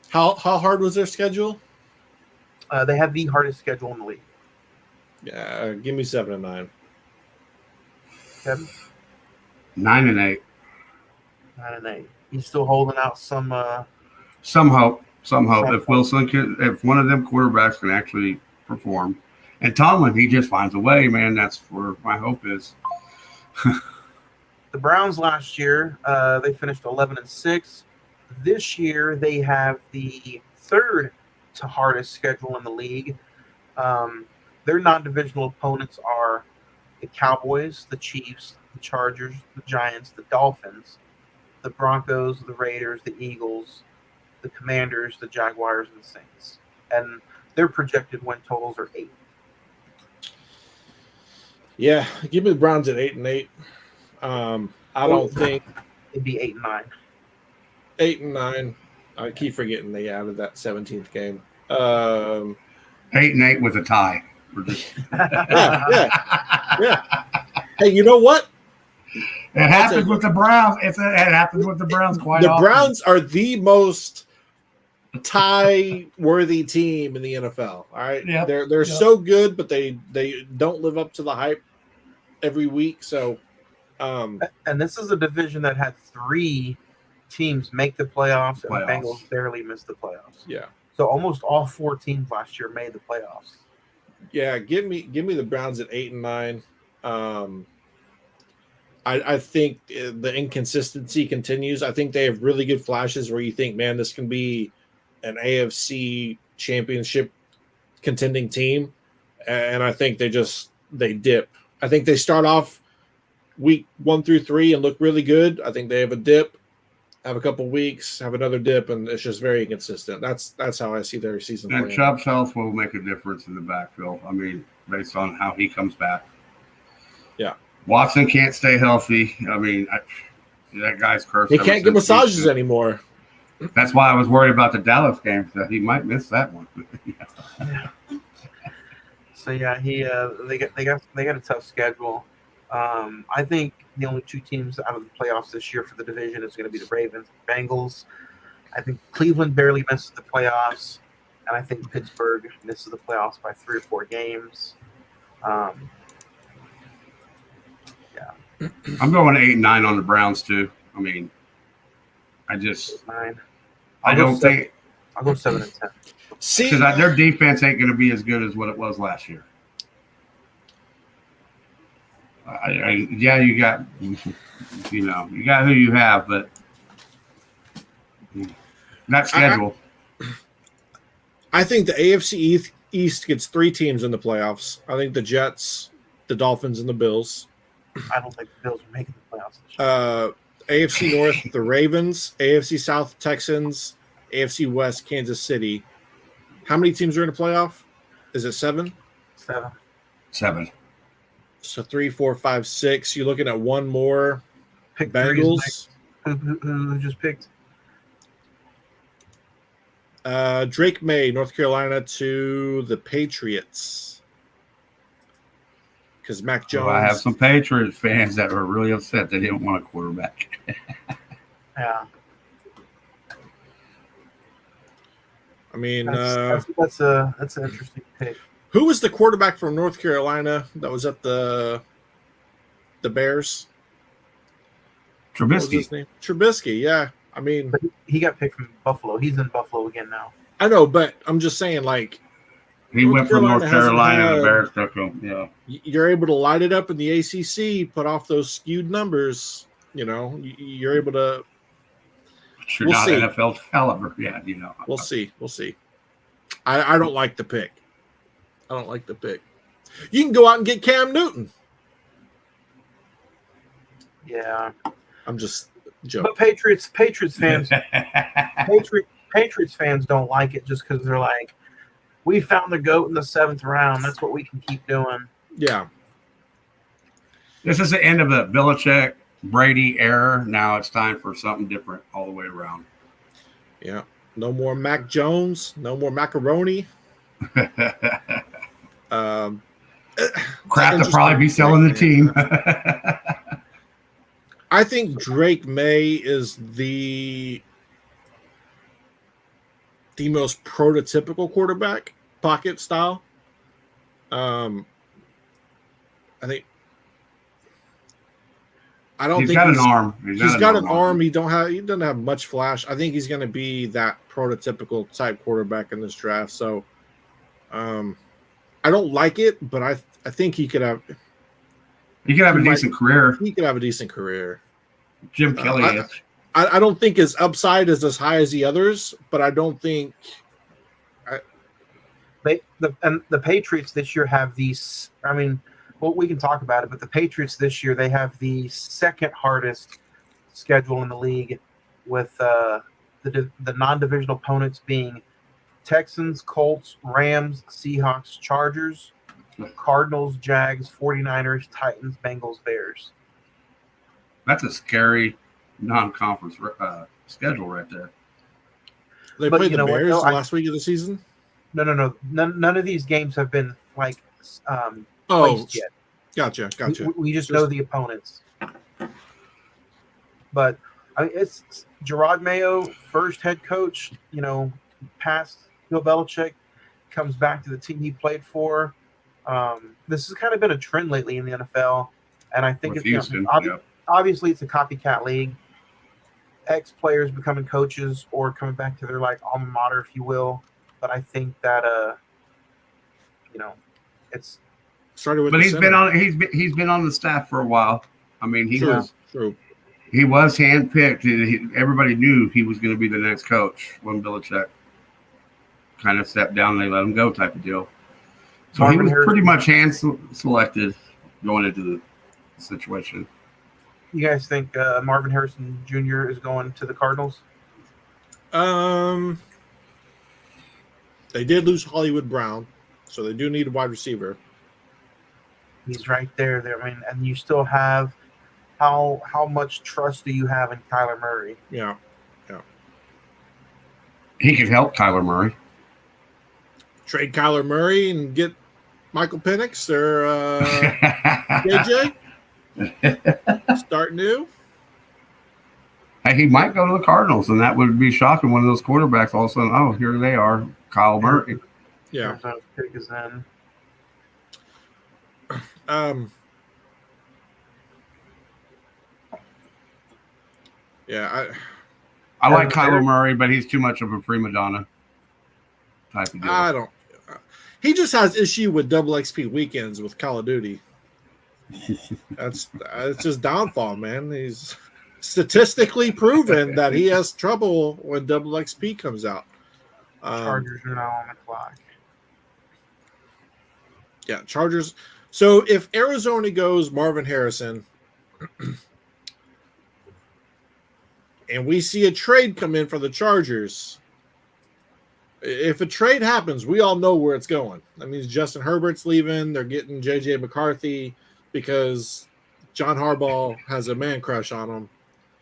How hard was their schedule? They have the hardest schedule in the league. Yeah, give me 7-9. Kevin? 9-8. 9-8. He's still holding out some. Some hope. Some If Wilson if one of them quarterbacks can actually perform, and Tomlin, he just finds a way, man. That's where my hope is. The Browns last year, they finished 11-6. This year, they have the third to hardest schedule in the league. Their non-divisional opponents are the Cowboys, the Chiefs, the Chargers, the Giants, the Dolphins, the Broncos, the Raiders, the Eagles, the Commanders, the Jaguars, and the Saints. And their projected win totals are 8. Yeah, give me the Browns at 8-8. I don't think it'd be 8-9. 8-9. I keep forgetting they added that 17th game. 8-8 with a tie. Yeah. Hey, you know what? It happens with the Browns. It happens with the Browns quite often. The Browns are the most tie-worthy team in the NFL. All right, they're so good, but they don't live up to the hype every week. So, and this is a division that had 3 teams make the playoffs, and the Bengals barely missed the playoffs. Yeah. So almost all 4 teams last year made the playoffs. Yeah, give me the Browns at 8-9. I think the inconsistency continues. I think they have really good flashes where you think, man, this can be an AFC championship contending team, and I think they dip. I think they start off week 1 through 3 and look really good. I think they have a dip, have a couple weeks, have another dip, and it's just very inconsistent. That's how I see their season. And Chubb's health will make a difference in the backfield. I mean, based on how he comes back. Yeah. Watson can't stay healthy. I mean, that guy's cursed. He can't get massages anymore. That's why I was worried about the Dallas game. That he might miss that one. Yeah. So yeah, they got a tough schedule. I think the only 2 teams out of the playoffs this year for the division is going to be the Ravens, Bengals. I think Cleveland barely misses the playoffs, and I think Pittsburgh misses the playoffs by 3 or 4 games. I'm going 8-9 on the Browns too. I mean, I 9. I don't think I'll go 7-10. See, because their defense ain't going to be as good as what it was last year. Yeah, you got who you have, but that schedule. I think the AFC East gets 3 teams in the playoffs. I think the Jets, the Dolphins, and the Bills. I don't think the Bills are making the playoffs this year. AFC North, the Ravens. AFC South, Texans. AFC West, Kansas City. How many teams are in a playoff? Is it 7? 7. So 3, 4, 5, 6. You're looking at 1 more. Pick Bengals. Who just picked? Drake May, North Carolina to the Patriots. Because Mac Jones. I have some Patriots fans that were really upset they didn't want a quarterback. Yeah. I mean, that's an interesting pick. Who was the quarterback from North Carolina that was at the Bears? What was his Trubisky. name? Trubisky, yeah. I mean, But he got picked from Buffalo. He's in Buffalo again now. I know, but I'm just saying, like, He North went from North Carolina hasn't Carolina. had- The Bears took him. Yeah. you're able to light it up in the ACC, put off those skewed numbers. You know, you're able to. But you're We'll not see. NFL caliber. Yeah, We'll see. I don't like the pick. You can go out and get Cam Newton. Yeah. I'm just joking. But Patriots fans Patriots fans don't like it just because they're like, we found the GOAT in the 7th round. That's what we can keep doing. Yeah. This is the end of the Belichick Brady era. Now it's time for something different all the way around. Yeah. No more Mac Jones. No more macaroni. Crap to probably be selling the team. I think Drake May is the most prototypical quarterback, pocket style. I don't He's think got an arm. He's got an arm. He doesn't have much flash. I think he's going to be that prototypical type quarterback in this draft. So, I don't like it, but I think he could have. He could have a decent career. He could have a decent career. Jim Kelly. I don't think his upside is as high as the others, but I don't think. The Patriots this year have these. I mean, well, we can talk about it, but the Patriots this year, they have the second hardest schedule in the league, with the non-divisional opponents being Texans, Colts, Rams, Seahawks, Chargers, Cardinals, Jags, 49ers, Titans, Bengals, Bears. That's a scary non-conference schedule right there. They But played you the know what, Bears though? last week of the season. No. None of these games have been like Oh, placed yet. gotcha. We just know the opponents. But I mean, it's Gerard Mayo, first head coach, past Bill Belichick, comes back to the team he played for. This has kind of been a trend lately in the NFL, and I think With it's Houston, obviously it's a copycat league. Ex-players becoming coaches or coming back to their alma mater, if you will. But I think that it's started with. But he's been on the staff for a while. I mean, he was handpicked. Everybody knew he was going to be the next coach when Belichick kind of stepped down and they let him go, type of deal. So Marvin he was Harrison. pretty much hand selected going into the situation. You guys think Marvin Harrison Jr. is going to the Cardinals? They did lose Hollywood Brown, so they do need a wide receiver. He's right there. I mean, and you still have how much trust do you have in Kyler Murray? Yeah. He could help Kyler Murray. Trade Kyler Murray and get Michael Penix or JJ. Start new. Hey, he might go to the Cardinals, and that would be shocking. One of those quarterbacks, all of a sudden, oh, here they are, Kyle Murray. Yeah. Arizona's pick is in. Yeah. I like Kyler Murray, but he's too much of a prima donna type of deal. I don't. He just has issue with double XP weekends with Call of Duty. That's just downfall, man. He's statistically proven that he has trouble when double XP comes out. Chargers are now on the clock. Yeah, Chargers. So if Arizona goes Marvin Harrison, and we see a trade come in for the Chargers, if a trade happens, we all know where it's going. That means Justin Herbert's leaving. They're getting J.J. McCarthy because John Harbaugh has a man crush on him.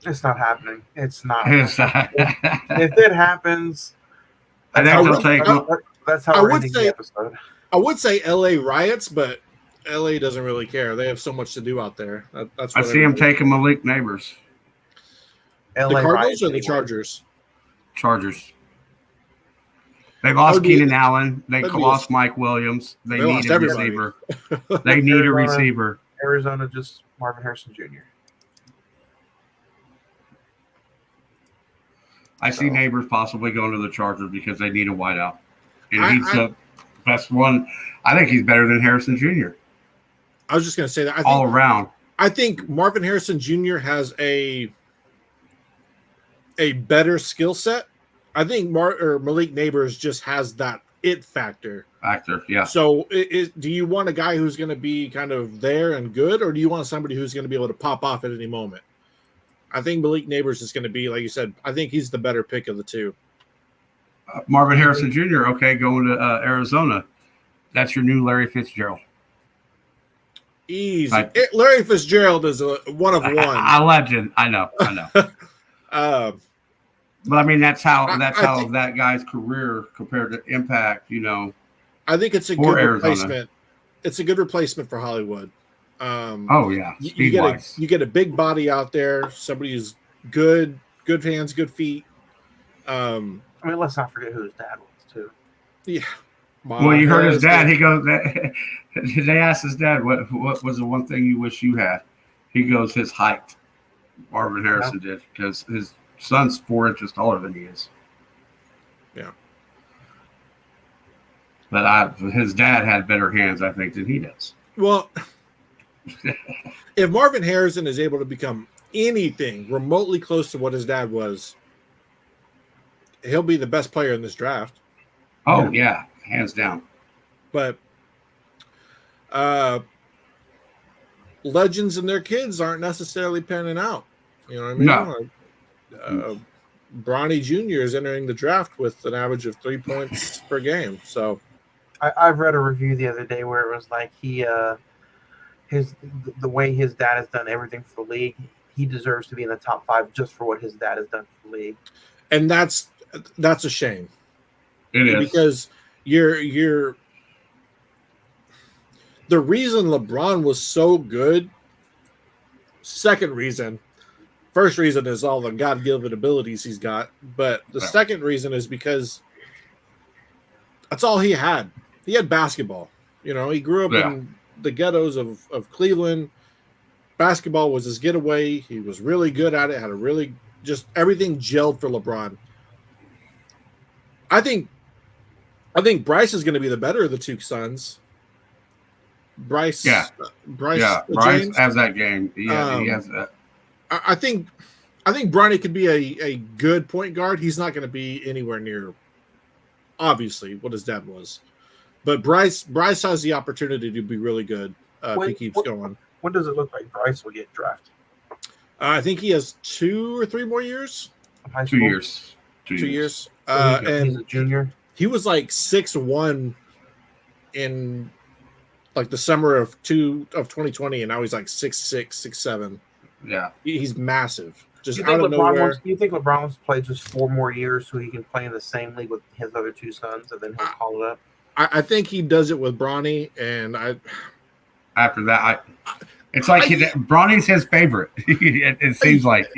It's not happening. It's not. It's If it happens, I think they'll take him. that's how we're ending the episode. I would say L.A. riots, but L.A. doesn't really care. They have so much to do out there. That's I see him taking Malik Neighbors. The LA Cardinals riots or the anyway. Chargers. They lost Keenan Allen. They that'd be lost Mike Williams. They need lost a everybody. receiver. They need a receiver. Arizona just Marvin Harrison Jr. I see Neighbors possibly going to the Chargers because they need a wideout. And he's I- the best one. I think he's better than Harrison Jr. I was just going to say that. all around. I think Marvin Harrison Jr. has a better skill set. I think Malik Neighbors just has that it factor. Yeah. So do you want a guy who's going to be kind of there and good, or do you want somebody who's going to be able to pop off at any moment? I think Malik Neighbors is going to be, like you said, I think he's the better pick of the two. Marvin Harrison Jr. Okay, going to Arizona. That's your new Larry Fitzgerald. Easy. Right. Larry Fitzgerald is a one of one. A legend. I know. But I mean, that's how that guy's career compared to impact. I think it's a good replacement. It's a good replacement for Hollywood. Oh yeah, you get a big body out there. Somebody who's good hands, good feet. I mean, let's not forget who his dad was too. Yeah. Well, you heard his dad. He goes. They asked his dad, "What was the one thing you wish you had?" He goes, "His height." Marvin Harrison did, because his son's 4 inches taller than he is. Yeah. But his dad had better hands, I think, than he does. Well, if Marvin Harrison is able to become anything remotely close to what his dad was, he'll be the best player in this draft. Oh, yeah, hands down. But legends and their kids aren't necessarily panning out. You know what I mean? No. Bronny Jr. is entering the draft with an average of 3 points per game. So I've read a review the other day where it was like the way his dad has done everything for the league, he deserves to be in the top 5 just for what his dad has done for the league. And that's a shame. It is, because you're the reason LeBron was so good. Second reason. First reason is all the God-given abilities he's got, but the second reason is because that's all he had. He had basketball. He grew up in the ghettos of Cleveland. Basketball was his getaway. He was really good at it, had a really just everything gelled for LeBron. I think Bryce is going to be the better of the two sons. Bryce Bryce has that game. He has that. I think Bronny could be a good point guard. He's not going to be anywhere near, obviously, what his dad was. But Bryce has the opportunity to be really good if he keeps going. When does it look like Bryce will get drafted? I think he has 2 or 3 more years. 2 years. 2 years. And he's a junior. He was like 6'1" in like the summer of 2020, and now he's like 6'6", 6'7". Yeah, he's massive. Just you out of nowhere. You think LeBron wants to play just 4 more years so he can play in the same league with his other 2 sons, and then he'll call it up? I think he does it with Bronny, and after that, it's like Bronny's his favorite. it seems like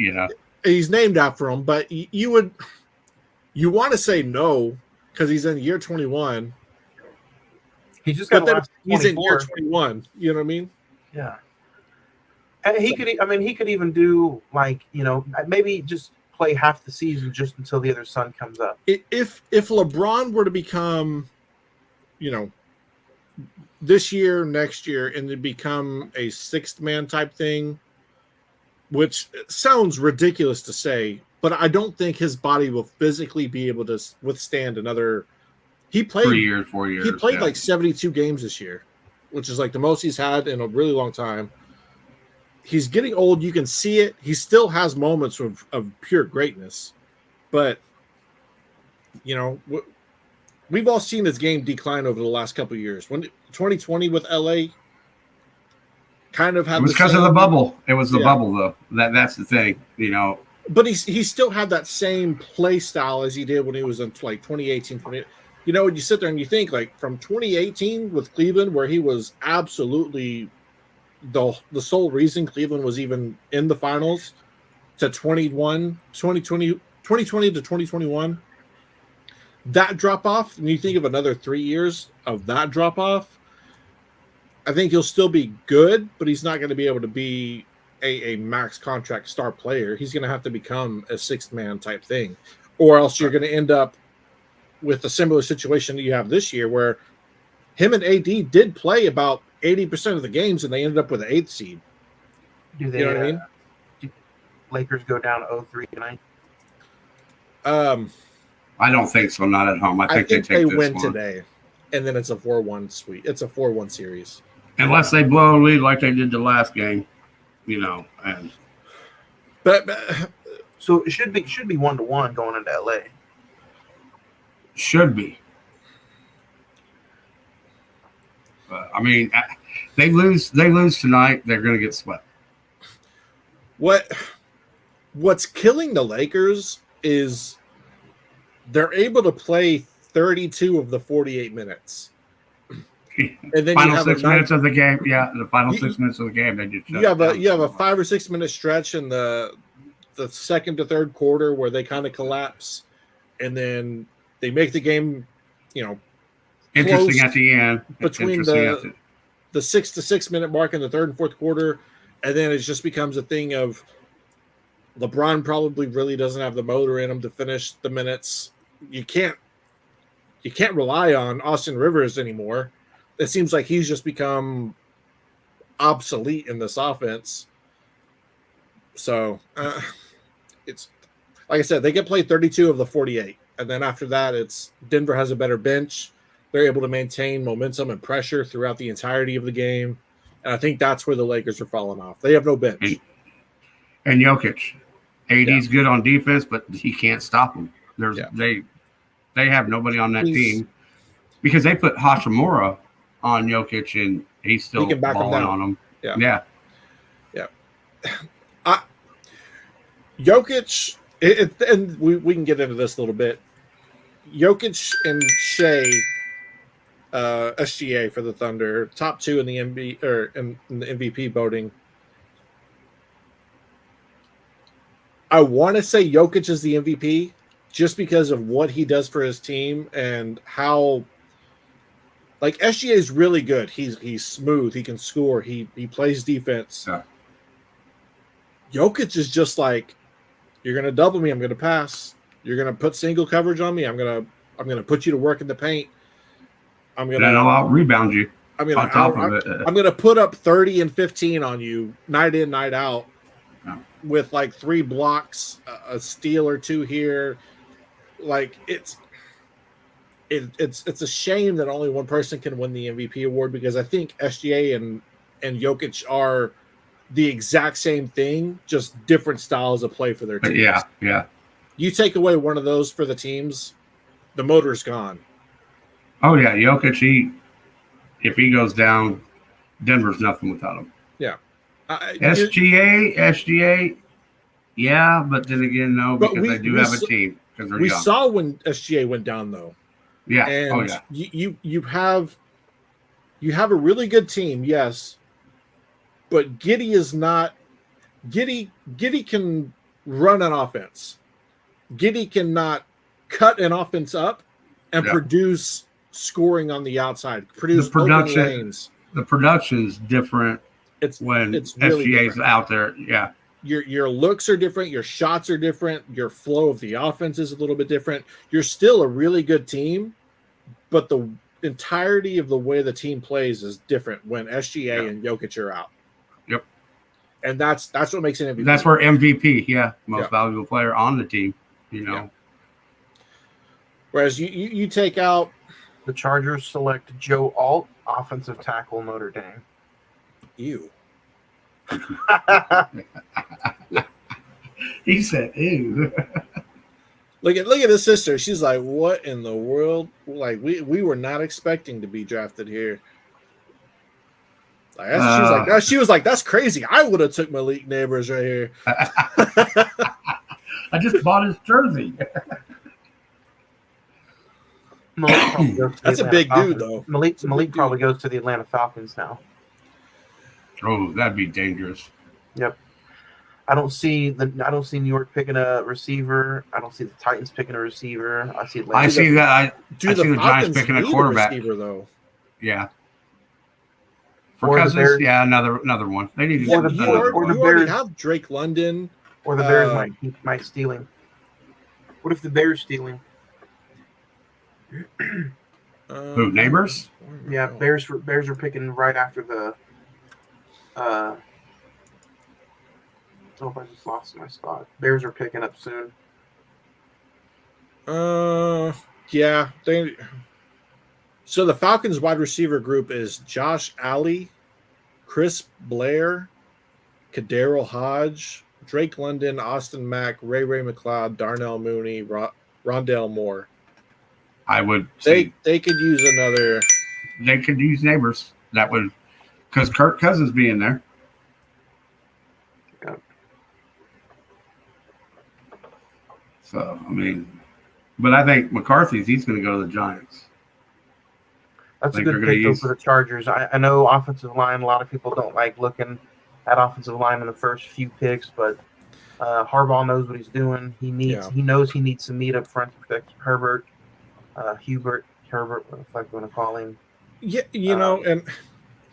he's named after him, but you want to say no because he's in year 21. He's just got he's in year 21. You know what I mean? Yeah. And he could even do maybe just play half the season just until the other son comes up. If LeBron were to become, this year, next year, and to become a 6th man type thing, which sounds ridiculous to say, but I don't think his body will physically be able to withstand another. He played 3 years, 4 years. He played like 72 games this year, which is like the most he's had in a really long time. He's getting old. You can see it. He still has moments of pure greatness, but we've all seen his game decline over the last couple of years. When 2020 with LA kind of had, it was because of the bubble. It was the bubble, though. That's the thing, But he still had that same play style as he did when he was in like 2018. When you sit there and you think like from 2018 with Cleveland, where he was absolutely the sole reason Cleveland was even in the finals, to 2020 to 2021, that drop off, and you think of another 3 years of that drop off, I think he'll still be good, but he's not going to be able to be a max contract star player. He's going to have to become a 6th man type thing, or else you're going to end up with a similar situation that you have this year, where him and AD did play about 80% of the games, and they ended up with an 8th seed. Do they? You know what I mean? Do Lakers go down 0-3 tonight? I don't think so. Not at home. I think they take this win one today, and then it's a 4-1 sweep. It's a 4-1 series, unless they blow a lead like they did the last game. And so it should be 1-1 going into LA. Should be. But, I mean, they lose tonight, they're going to get swept. What's killing the Lakers is they're able to play 32 of the 48 minutes. And then Final 6 minutes of the game. Yeah, the final 6 minutes of the game, they just you have a 5 or 6 minute stretch in the second to third quarter where they kind of collapse, and then they make the game, interesting at the end. Between the 6 to 6 minute mark in the third and fourth quarter, and then it just becomes a thing of LeBron probably really doesn't have the motor in him to finish the minutes. You can't rely on Austin Rivers anymore. It seems like he's just become obsolete in this offense. So it's like I said, they get played 32 of the 48. And then after that, it's Denver has a better bench. They're able to maintain momentum and pressure throughout the entirety of the game. And I think that's where the Lakers are falling off. They have no bench. And Jokic. AD's good on defense, but he can't stop them. They have nobody on that team because they put Hachimura on Jokic, and he's still balling on him. Yeah. Jokic, and we can get into this a little bit. Jokic and Shea, SGA for the Thunder, top two in the MVP voting. I want to say Jokic is the MVP just because of what he does for his team and how. Like SGA is really good. He's smooth. He can score. He plays defense. Yeah. Jokic is just like, you're gonna double me, I'm gonna pass. You're gonna put single coverage on me, I'm gonna put you to work in the paint. Then I'll rebound you. I'm gonna put up 30 and 15 on you night in, night out, with like 3 blocks, a steal or 2 here. Like it's a shame that only one person can win the MVP award because I think SGA and Jokic are the exact same thing, just different styles of play for their teams. Yeah. You take away one of those for the teams, the motor's gone. Oh yeah, Jokic. If he goes down, Denver's nothing without him. Yeah. SGA. Yeah, but then again, no, because they do have a team. We saw when SGA went down though. Yeah. And you have a really good team, yes. But Giddey is not Giddey can run an offense. Giddey cannot cut an offense up and produce scoring on the outside. Produce open lanes. The production's different when really SGA's out there. Yeah. Your looks are different, your shots are different, your flow of the offense is a little bit different. You're still a really good team, but the entirety of the way the team plays is different when SGA and Jokic are out. Yep. And that's what makes an MVP. That's where MVP, most valuable player on the team, Yeah. Whereas you take out the Chargers select Joe Alt, offensive tackle, Notre Dame. Ew. He said, ew. Look at his sister. She's like, what in the world? Like we were not expecting to be drafted here. Like she was like, that's crazy. I would have took Malik Neighbors right here. I just bought his jersey. That's a big dude, though. Malik probably goes to the Atlanta Falcons now. Oh, that'd be dangerous. Yep. I don't see New York picking a receiver. I don't see the Titans picking a receiver. I see the Giants picking a quarterback. Receiver, though. Yeah. For Cousins, another one. They need to you already have Drake London. Or the Bears might stealing. What if the Bears stealing? Who, Neighbors? Yeah, Bears are picking right after the I I just lost my spot. Bears are picking up soon. Yeah. So the Falcons wide receiver group is Josh Allen, Chris Blair, Kaderil Hodge, Drake London, Austin Mack, Ray McLeod, Darnell Mooney, Rondell Moore. I would They see they could use another. they could use Neighbors. That would because Kirk Cousins being there. Yeah. So I mean, but I think he's going to go to the Giants. That's a Think good they're gonna pick though use- for the Chargers. I know offensive line. A lot of people don't like looking at offensive line in the first few picks, but Harbaugh knows what he's doing. He knows he needs some meat up front to protect Herbert, Herbert, if I'm going to call him. Yeah, and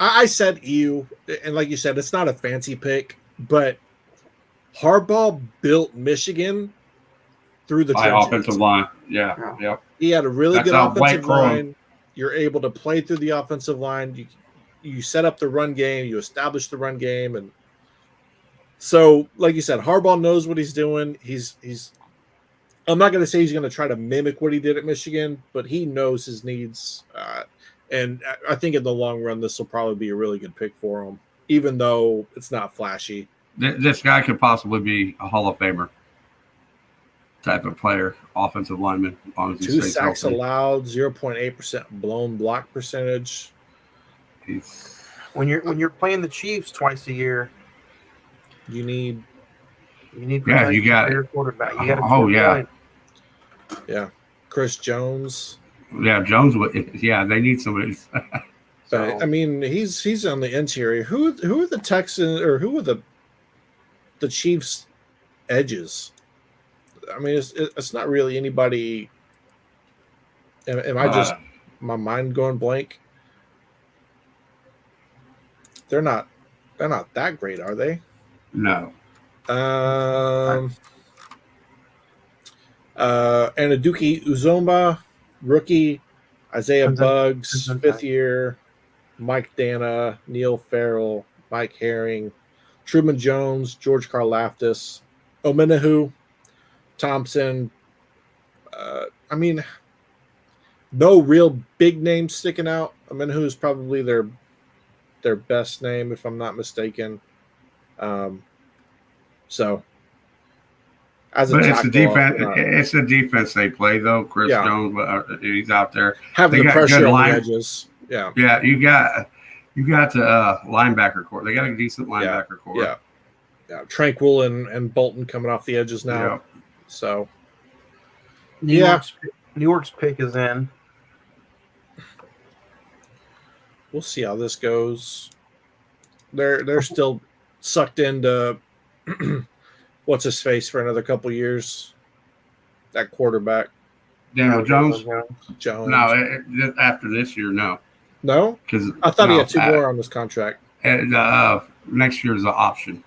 I said EU, and like you said, it's not a fancy pick, but Harbaugh built Michigan through the By trenches. offensive line. Yeah. Yeah. Yep. He had a really That's good how offensive Blake Corum- line. You're able to play through the offensive line. You set up the run game. You establish the run game, and so, like you said, Harbaugh knows what he's doing. He's. I'm not going to say he's going to try to mimic what he did at Michigan, but he knows his needs, and I think in the long run, this will probably be a really good pick for him, even though it's not flashy. This guy could possibly be a Hall of Famer type of player, offensive lineman, as long as he 2 stays sacks healthy. allowed, 0.8% blown block percentage. He's- When you're playing the Chiefs twice a year, You need, you Yeah, you got your quarterback. You got Oh, yeah. Chris Jones. Yeah, Jones would. Yeah, they need somebody. So, I mean, he's on the interior. Who are the Texans or who are the Chiefs edges? I mean, it's not really anybody. Am I just my mind going blank? They're not that great, are they? No. Anaduki Uzomba, rookie. Isaiah Depends Buggs, on 5th time. year. Mike Dana, Neil Farrell, Mike Herring, Truman Jones, George Karlaftis, Omenahu, Thompson. I mean, no real big names sticking out. Omenahu is probably their best name, if I'm not mistaken. So, as a But it's the tackle, defense. It's the defense they play, though. Chris Yeah. Jones, he's out there. having they the got pressure good on line- the edges. Yeah, Yeah, you got the linebacker core. They got a decent linebacker core. yeah. Tranquil and Bolton coming off the edges now. Yeah. So, New York's pick is in. we'll see how this goes. They're still sucked into what's his face for another couple years. That quarterback Daniel Jones. Jones. No, after this year, no, No? because I thought he had 2 more on this contract. next year is an option.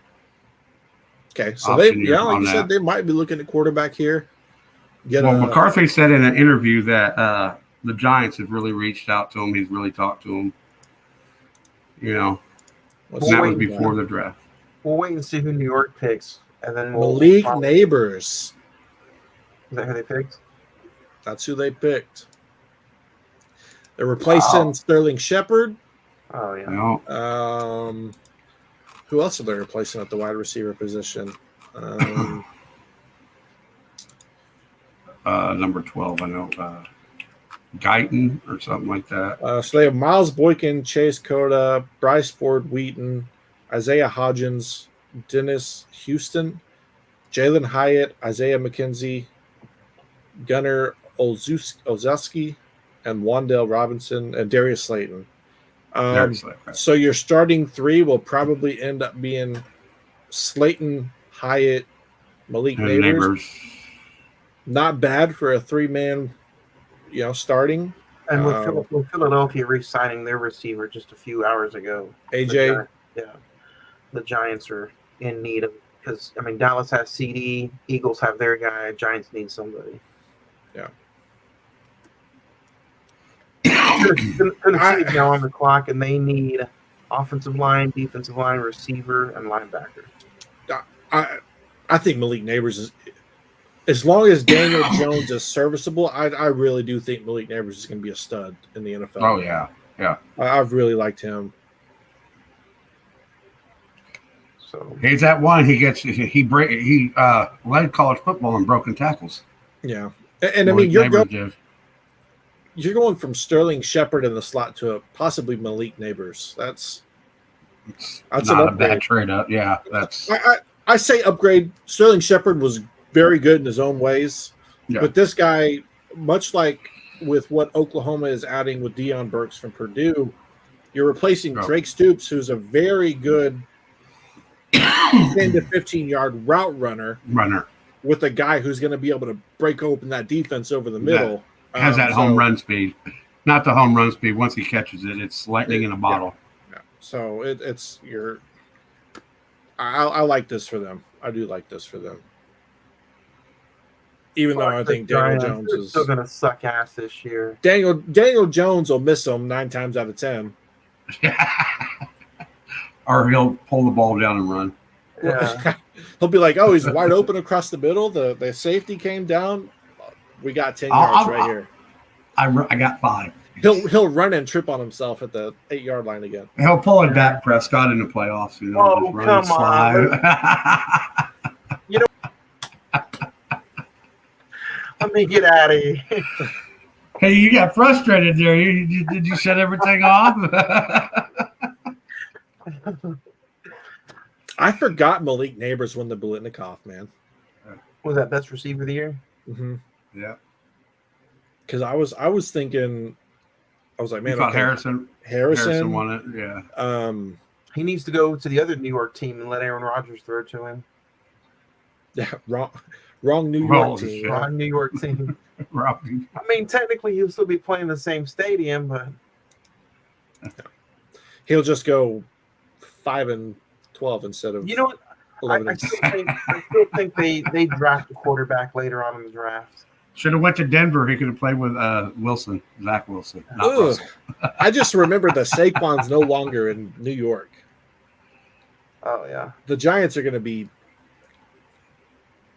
Okay, so Option year like on you that. said, they might be looking at quarterback here. McCarthy said in an interview that the Giants have really reached out to him. He's really talked to him. And that was before the draft. We'll wait and see who New York picks, and then we'll. Malik Neighbors. Is that who they picked? That's who they picked. They're replacing Sterling Shepard. Oh yeah. Who else are they replacing at the wide receiver position? Number 12, I know. Guyton or something like that. So they have Miles Boykin, Chase Cota, Bryce Ford Wheaton, Isaiah Hodgins, Dennis Houston, Jalen Hyatt, Isaiah McKenzie, Gunnar Olszewski, and Wandale Robinson, and Darius Slayton. So your starting 3 will probably end up being Slayton, Hyatt, Malik And Neighbors. Not bad for a 3-man, starting. And with Philadelphia re-signing their receiver just a few hours ago, AJ. The Giants are in need of, because Dallas has CD, Eagles have their guy, Giants need somebody. Yeah. Tennessee's now on the clock, and they need offensive line, defensive line, receiver, and linebacker. I think Malik Neighbors is, as long as Daniel Jones is serviceable, I really do think Malik Neighbors is going to be a stud in the NFL. Oh yeah. I've really liked him. So He's that one. He led college football in broken tackles. Yeah, and I mean you're going. you're going from Sterling Shepard in the slot to possibly Malik Neighbors. That's That's an not a upgrade. bad trade up. Yeah, that's I say upgrade. Sterling Shepard was very good in his own ways, Yeah. but this guy, much like with what Oklahoma is adding with Deion Burks from Purdue, you're replacing Oh. Drake Stoops, who's a very good 10 to 15-yard route runner, with a guy who's going to be able to break open that defense over the middle. has that home run speed. Not the home run speed. Once he catches it, it's lightning in a bottle. Yeah. So it's your. I like this for them. I do like this for them. Even though I think Daniel Jones is still going to suck ass this year. Daniel Jones will miss them 9 times out of 10. Or he'll pull the ball down and run. Yeah. He'll be like, "Oh, he's wide open across the middle. The safety came down. We got 10 yards right here." I got 5. He'll run and trip on himself at the 8-yard line again. He'll pull a Dak Prescott in the playoffs. You know, Oh, just run and come on. slide. Let me get out of here. Hey, you got frustrated there. Did you shut everything off? I forgot Malik Neighbors won the Biletnikoff, man. Was that best receiver of the year? Mm-hmm. Yeah. Because I was thinking, I was like, man, thought Harrison Harrison won it. Yeah. He needs to go to the other New York team and let Aaron Rodgers throw to him. Yeah, wrong New York Wrong team. shit. Wrong New York team. Robbie. I mean, technically, he'll still be playing the same stadium, but He'll just go 5-12 instead of you know what? 11. I still think they draft a quarterback later on in the draft. Should have went to Denver. He could have played with Wilson, Zach Wilson. Not Ugh. Russell. I just remember that Saquon's no longer in New York. Oh yeah, The Giants are going to be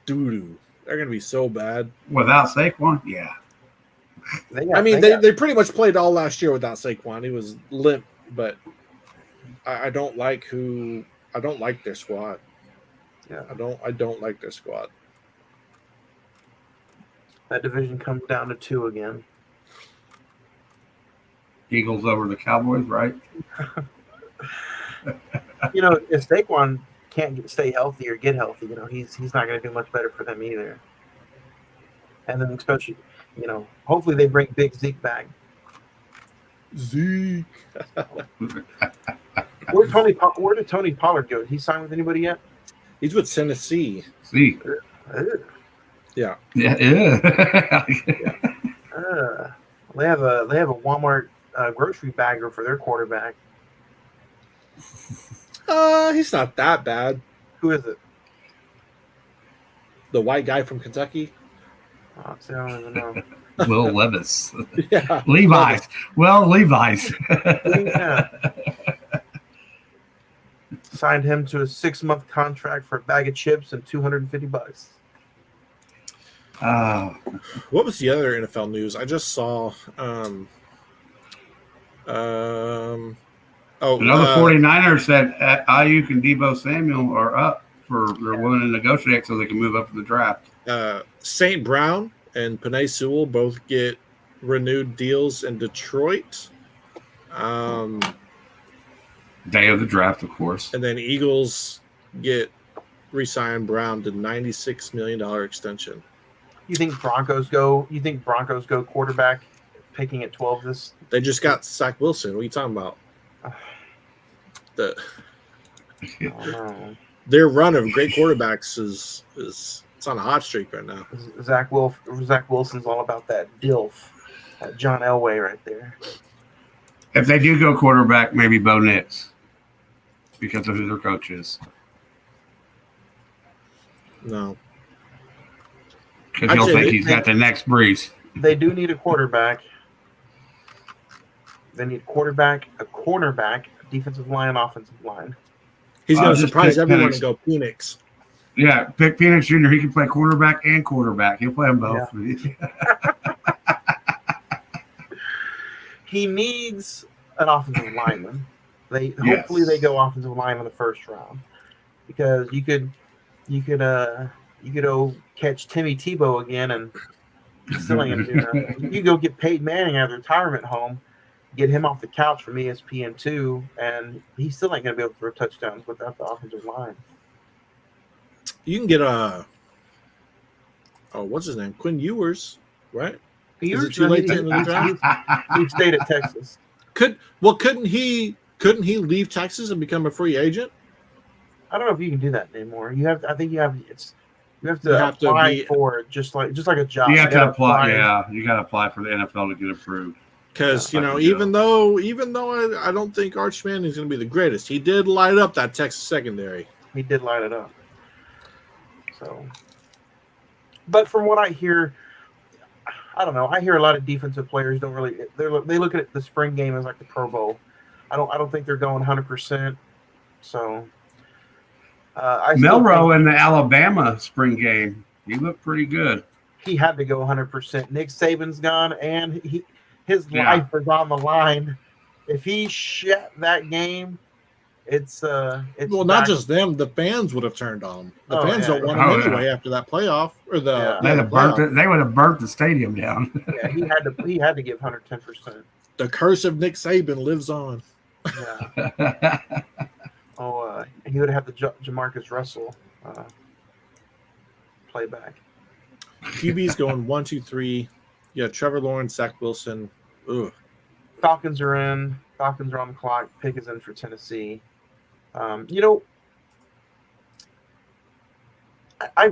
doo-doo. They're going to be so bad. Without Saquon, yeah. They pretty much played all last year without Saquon. He was limp, but I don't like their squad. Yeah. I don't like their squad. That division comes down to 2 again. Eagles over the Cowboys, right? You know, if Saquon can't stay healthy or get healthy, you know, he's not going to do much better for them either. And then especially, you know, hopefully they bring Big Zeke back. Zeke. Where did Tony Pollard go? Did he sign with anybody yet? He's with Tennessee. See. Ugh. Yeah. Yeah. They have a Walmart grocery bagger for their quarterback. He's not that bad. Who is it? The white guy from Kentucky. Oh, I don't even know. Will Levis. Yeah. Levi's. Well, Levi's. Yeah. Signed him to a 6-month contract for a bag of chips and $250. What was the other NFL news? I just saw. Another 49ers said Ayuk and Deebo Samuel are up they're willing to negotiate so they can move up in the draft. St. Brown and Penei Sewell both get renewed deals in Detroit. Day of the draft, of course. And then Eagles get re-signed Brown to $96 million extension. You think Broncos go quarterback, picking at 12 this? They just got Zach Wilson. What are you talking about? Their run of great quarterbacks is it's on a hot streak right now. Zach Wilson's all about that DILF, that John Elway right there. If they do go quarterback, maybe Bo Nix because of who their coach is. No. Because you'll think he's got the next Breeze. They do need a quarterback. They need a quarterback, a cornerback, a defensive line, offensive line. He's going to just surprise pick everyone Penix. and go Phoenix. Yeah, pick Penix Jr. He can play cornerback and quarterback. He'll play them both. Yeah. He needs an offensive lineman. Hopefully they go offensive line in the first round, because you could catch Timmy Tebow again and He still ain't gonna do nothing. You go get Peyton Manning out of the retirement home, get him off the couch from ESPN2, and he still ain't gonna be able to throw touchdowns without the offensive line. You can get what's his name? Quinn Ewers, right? Is it too late to enter the draft? He stayed at Texas. Couldn't he leave Texas and become a free agent? I don't know if you can do that anymore. You have to have to apply for it just like a job. You have to apply. Yeah, you got to apply for the NFL to get approved. Because even though I don't think Arch Manning is going to be the greatest, he did light up that Texas secondary. He did light it up. So, but from what I hear, I don't know. I hear a lot of defensive players don't really. They look at the spring game as like the Pro Bowl. I don't think they're going 100%. So, Milroe in the Alabama spring game, he looked pretty good. He had to go 100%. Nick Saban's gone, and his life is on the line. If he shut that game, it's not just them. The fans would have turned on him. The fans don't want him anyway after that playoff or the. They would have burnt the stadium down. Yeah, he had to give 110%. The curse of Nick Saban lives on. Yeah. He would have the Jamarcus Russell playback. QB's going 1, 2, 3. Yeah, Trevor Lawrence, Zach Wilson. Ugh. Falcons are in. Falcons are on the clock. Pick is in for Tennessee. I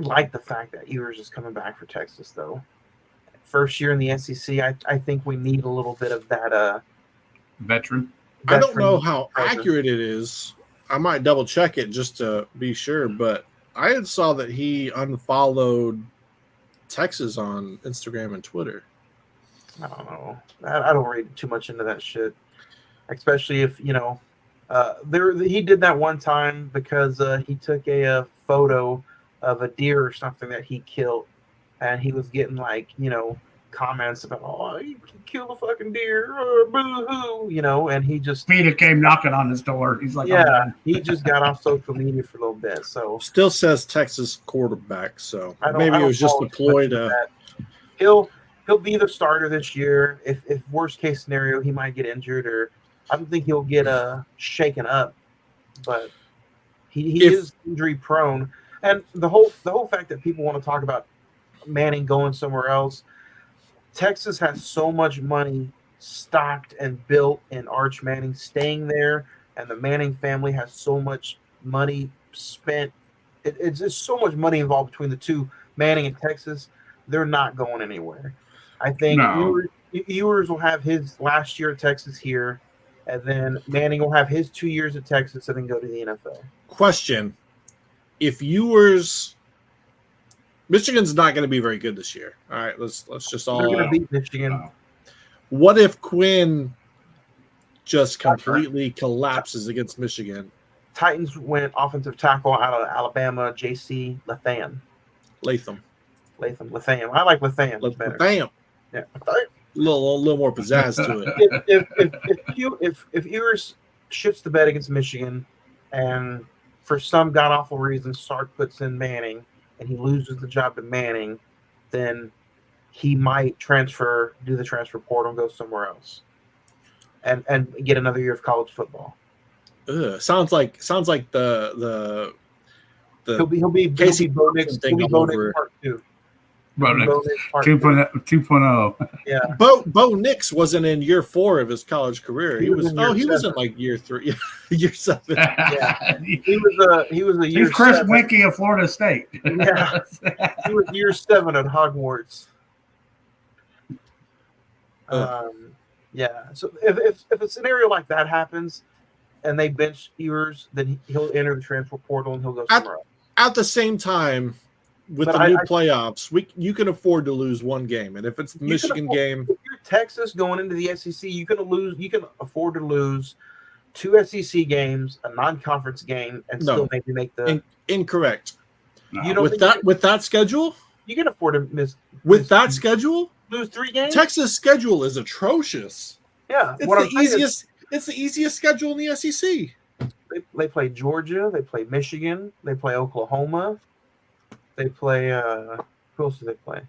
like the fact that Ewers is coming back for Texas, though. First year in the SEC, I think we need a little bit of that veteran. I don't know how accurate it is. I might double check it just to be sure, but I had saw that he unfollowed Texas on Instagram and Twitter. I don't know. I don't read too much into that shit, especially if he did that one time because he took a photo of a deer or something that he killed, and he was getting comments about, oh, you can kill the fucking deer, boo-hoo, and he just... Peter came knocking on his door. He's like, yeah, he just got off social media for a little bit, so... Still says Texas quarterback, so maybe it was just a ploy to... He'll be the starter this year. If worst case scenario, he might get injured, or I don't think he'll get shaken up, but he is injury prone. And the whole fact that people want to talk about Manning going somewhere else, Texas has so much money stocked and built in Arch Manning staying there, and the Manning family has so much money spent. It's just so much money involved between the two, Manning and Texas. They're not going anywhere. I think Ewers will have his last year at Texas here, and then Manning will have his 2 years at Texas and then go to the NFL. Question: if Ewers... Michigan's not going to be very good this year. All right, let's just all. They're going to beat Michigan. What if Quinn just completely collapses against Michigan? Titans went offensive tackle out of Alabama, J.C. Latham. Latham. I like Latham better. Latham. Yeah. A little more pizzazz to it. If Ewers shits the bed against Michigan, and for some god awful reason Sark puts in Manning, and he loses the job to Manning, then he might do the transfer portal and go somewhere else, and get another year of college football. Ugh, sounds like the he'll be Bo Nix part 2. Bo Nix 2.0. Yeah. Bo Nix wasn't in year 4 of his college career. He was in like year 3, year 7. Yeah. He was a year. He's Chris 7. Winkie of Florida State. Yeah. He was year 7 at Hogwarts. Yeah. So if a scenario like that happens and they bench Ewers, then he'll enter the transfer portal and he'll go somewhere else. At the same time, with the new playoffs, you can afford to lose one game, and if it's the Michigan game, if you're Texas going into the SEC, you can afford to lose 2 SEC games, a non-conference game, and still maybe make the incorrect. No. You don't with that schedule, you can afford to schedule lose 3 games. Texas' schedule is atrocious. Yeah, It's the easiest schedule in the SEC. They play Georgia, they play Michigan, they play Oklahoma, they play who else do they play?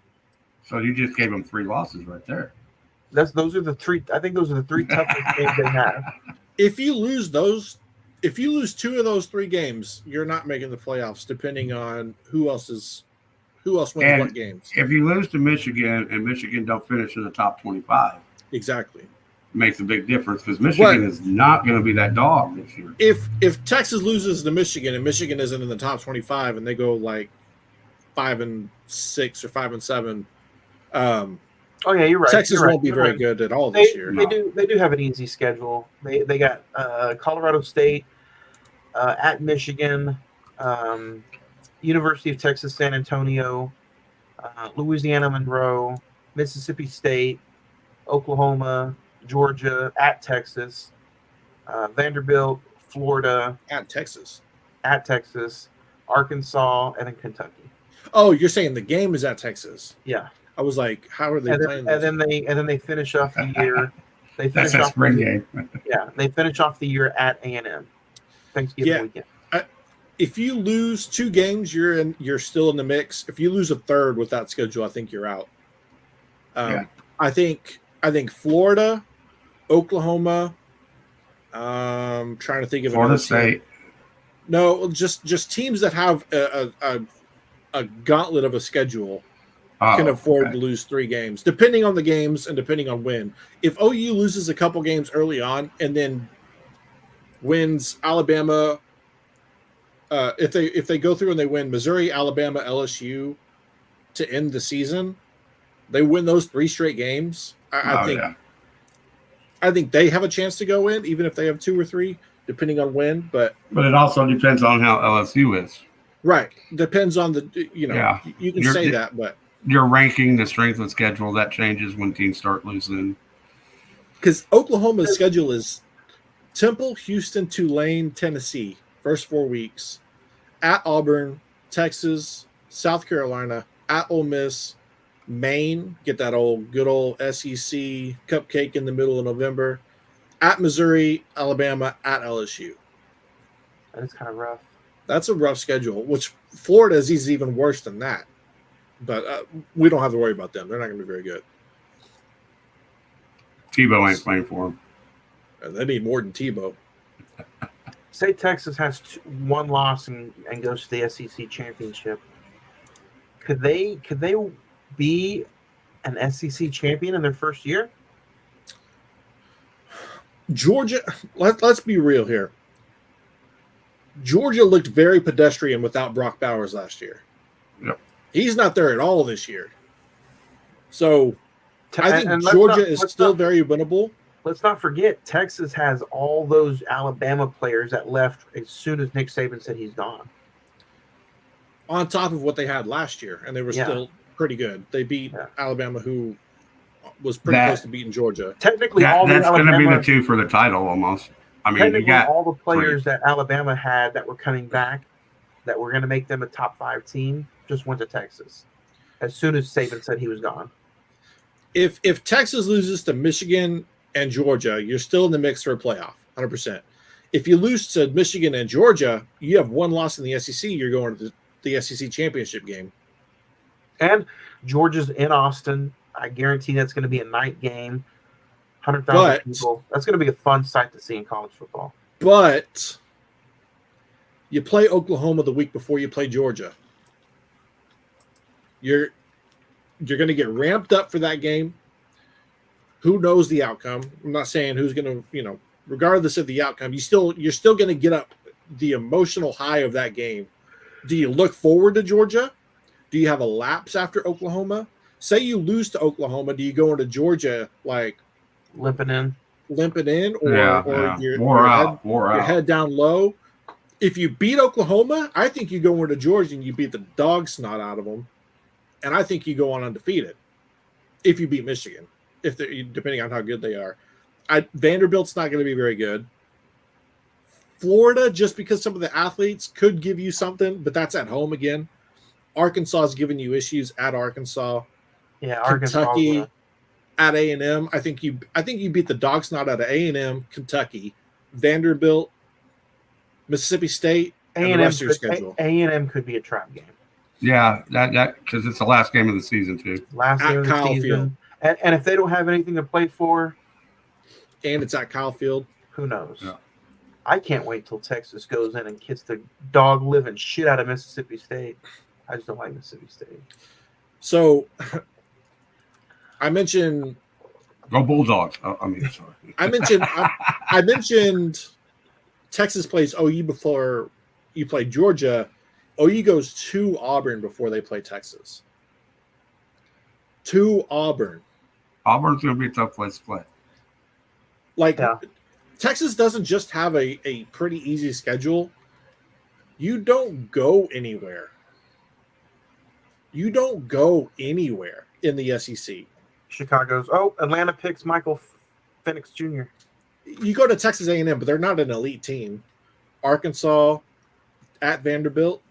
So you just gave them 3 losses right there. Those are the three. I think those are the three toughest games they have. If you lose 2 of those 3 games, you're not making the playoffs. Depending on who else wins what games. If you lose to Michigan and Michigan don't finish in the top 25, Exactly. makes a big difference because Michigan Right. is not going to be that dog this year. If Texas loses to Michigan and Michigan isn't in the top 25 and they go like 5-6 or 5-7, Oh yeah, you're right. Texas You're right. won't be You're very right. good at all this year. They do have an easy schedule. They got Colorado State, at Michigan, University of Texas San Antonio, Louisiana Monroe, Mississippi State, Oklahoma, Georgia, at Texas, Vanderbilt, Florida, At Texas. Arkansas, and then Kentucky. Oh, you're saying the game is at Texas? Yeah, I was like, how are they playing? and then they finish off the year. They That's finish that off spring the, game. Yeah, they finish off the year at A&M. Thanksgiving weekend. If you lose 2 games, you're still in the mix. If you lose a third with that schedule, I think you're out. Yeah. I think Florida, Oklahoma. Trying to think of Florida another team. State. No, just teams that have a gauntlet of a schedule can afford to lose 3 games, depending on the games and depending on when. If OU loses a couple games early on and then wins Alabama, if they go through and they win Missouri, Alabama, LSU to end the season, they win those 3 straight games. I think they have a chance to go in, even if they have 2 or 3, depending on when. But it also depends on how LSU is. Right, depends on the you can say You're- that, but Your ranking, the strength of schedule, that changes when teams start losing. because Oklahoma's schedule is Temple, Houston, Tulane, Tennessee, first 4 weeks, at Auburn, Texas, South Carolina, at Ole Miss, Maine, get that good old SEC cupcake in the middle of November, at Missouri, Alabama, at LSU. That is kind of rough. That's a rough schedule, which Florida is even worse than that. But we don't have to worry about them. They're not going to be very good. Tebow ain't playing for them. And they need more than Tebow. Say Texas has 1 loss and goes to the SEC championship. Could they be an SEC champion in their first year? Georgia, let's be real here. Georgia looked very pedestrian without Brock Bowers last year. Yep. He's not there at all this year. So I think And Georgia is still very winnable. Let's not forget, Texas has all those Alabama players that left as soon as Nick Saban said he's gone. On top of what they had last year, and they were still pretty good. They beat Alabama, who was pretty close to beating Georgia. Technically, That's going to be the 2 for the title almost. I mean, you got all the players that Alabama had that were coming back, that were going to make them a top 5 team, just went to Texas as soon as Saban said he was gone. If Texas loses to Michigan and Georgia, you're still in the mix for a playoff, 100%. If you lose to Michigan and Georgia, you have 1 loss in the SEC. You're going to the SEC championship game. And Georgia's in Austin. I guarantee that's going to be a night game. 100,000 people. That's going to be a fun sight to see in college football. But you play Oklahoma the week before you play Georgia. You're going to get ramped up for that game. Who knows the outcome? I'm not saying who's going to, regardless of the outcome, you're still going to get up the emotional high of that game. Do you look forward to Georgia? Do you have a lapse after Oklahoma? Say you lose to Oklahoma, do you go into Georgia like limping in, or your head down low? If you beat Oklahoma, I think you go into Georgia and you beat the dog snot out of them, and I think you go on undefeated. If you beat Michigan, depending on how good they are, Vanderbilt's not going to be very good. Florida, just because some of the athletes could give you something, but that's at home again. Arkansas is giving you issues at Arkansas. Yeah, Kentucky Arkansas. At A&M. I think you beat the dog snot out of A&M, Kentucky, Vanderbilt, Mississippi State, and the rest of your schedule. A&M could be a trap game. Yeah, that because it's the last game of the season too. Last At game of the Kyle season. Field. And if they don't have anything to play for, And it's at Kyle Field. who knows? Yeah. I can't wait till Texas goes in and kicks the dog living shit out of Mississippi State. I just don't like Mississippi State. So I mentioned Go Bulldogs! Oh, I mean, sorry. I mentioned Texas plays OU before you play Georgia. OU goes to Auburn before they play Texas. To Auburn. Auburn's going to be a tough place to play. Like Yeah. Texas doesn't just have a pretty easy schedule. You don't go anywhere. You don't go anywhere in the SEC. Chicago's. Atlanta picks Michael Penix Jr. You go to Texas A&M, but they're not an elite team. Arkansas, at Vanderbilt.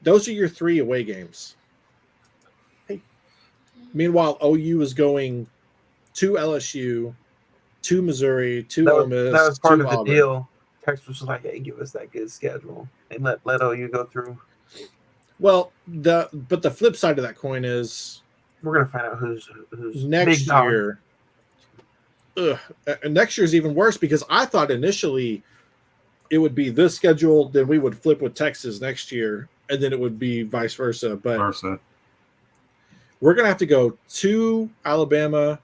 Those are your 3 away games. Hey. Meanwhile, OU is going to LSU, to Missouri, to Ole Miss, That was part to of the Auburn. deal. Texas was like, "Hey, give us that good schedule and let OU go through." Well, but the flip side of that coin is We're gonna find out who's next big dog. year. Next year's even worse because I thought initially it would be this schedule, then we would flip with Texas next year, and then it would be vice versa. But we're gonna have to go to Alabama,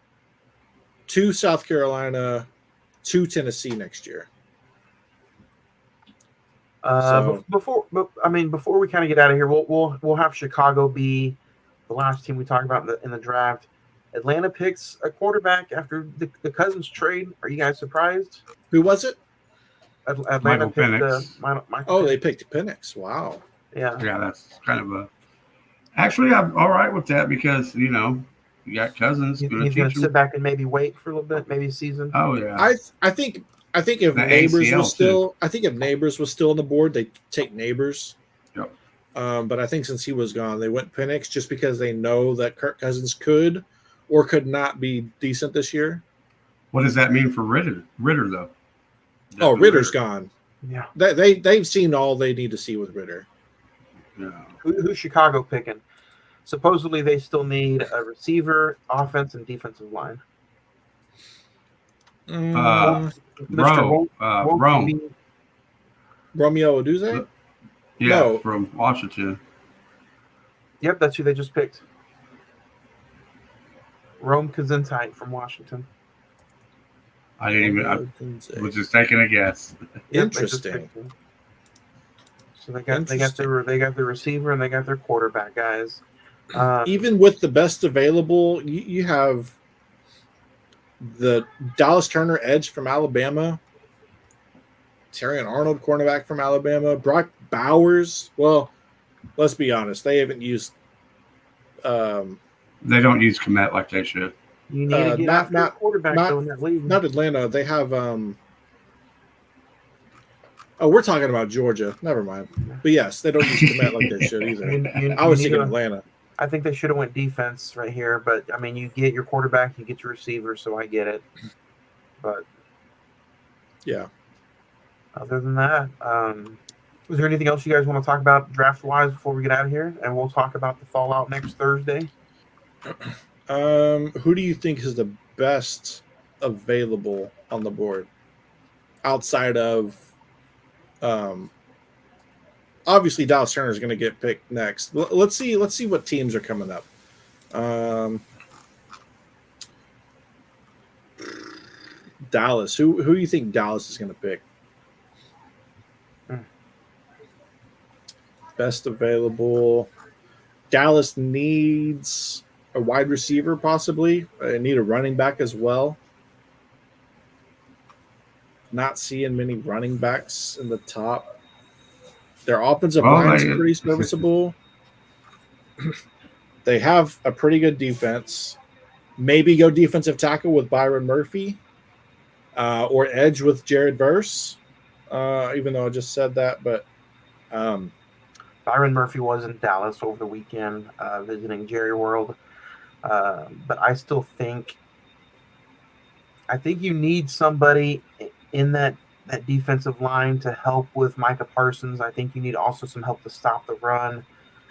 to South Carolina, to Tennessee next year. Before we kind of get out of here, we'll have Chicago be the last team we talk about in the draft. Atlanta picks a quarterback after the Cousins trade. Are you guys surprised? Who was it? Atlanta Michael picked Penix. Michael They Penix. picked Penix. Wow. Yeah. Yeah, that's kind of a. Actually, I'm all right with that because you got Cousins He's going going to to teach sit him. back and maybe wait for a little bit, maybe a season. Oh yeah. I think if The Neighbors ACL was still, I think if Neighbors was still on the board, they'd take Neighbors. Yep. But I think since he was gone, they went Penix just because they know that Kirk Cousins could or could not be decent this year. What does that mean for Ritter though? Oh, Ritter's gone. Yeah. They've seen all they need to see with Ritter. Yeah. Who's Chicago picking? Supposedly they still need a receiver, offense, and defensive line. Rome. Romeo Oduze? Yeah, No. from Washington. Yep, that's who they just picked. Rome Kazentite from Washington. I didn't even. I was just taking a guess. Yep, they just Interesting. picked him. So they got their receiver and they got their quarterback guys. Even with the best available, you have the Dallas Turner edge from Alabama, Terrion Arnold cornerback from Alabama, Brock Bowers. Well, let's be honest, they haven't used. They don't use Komet like they should. You need to get after a quarterback though in that league. Not Atlanta. They have. We're talking about Georgia. Never mind. But yes, they don't use Komet like they should either. I was thinking Atlanta. I think they should have went defense right here, but I mean, you get your quarterback, you get your receiver, so I get it. But yeah. Other than that, was there anything else you guys want to talk about draft-wise before we get out of here? And we'll talk about the fallout next Thursday. Who do you think is the best available on the board outside of? Obviously, Dallas Turner is going to get picked next. Let's see what teams are coming up. Dallas. Who do you think Dallas is going to pick? Best available. Dallas needs a wide receiver, possibly. They need a running back as well. Not seeing many running backs in the top. Their offensive line is pretty serviceable. They have a pretty good defense. Maybe go defensive tackle with Byron Murphy, or edge with Jared Verse. Even though I just said that, but Byron Murphy was in Dallas over the weekend visiting Jerry World, but I still think you need somebody in that defensive line to help with Micah Parsons. I think you need also some help to stop the run.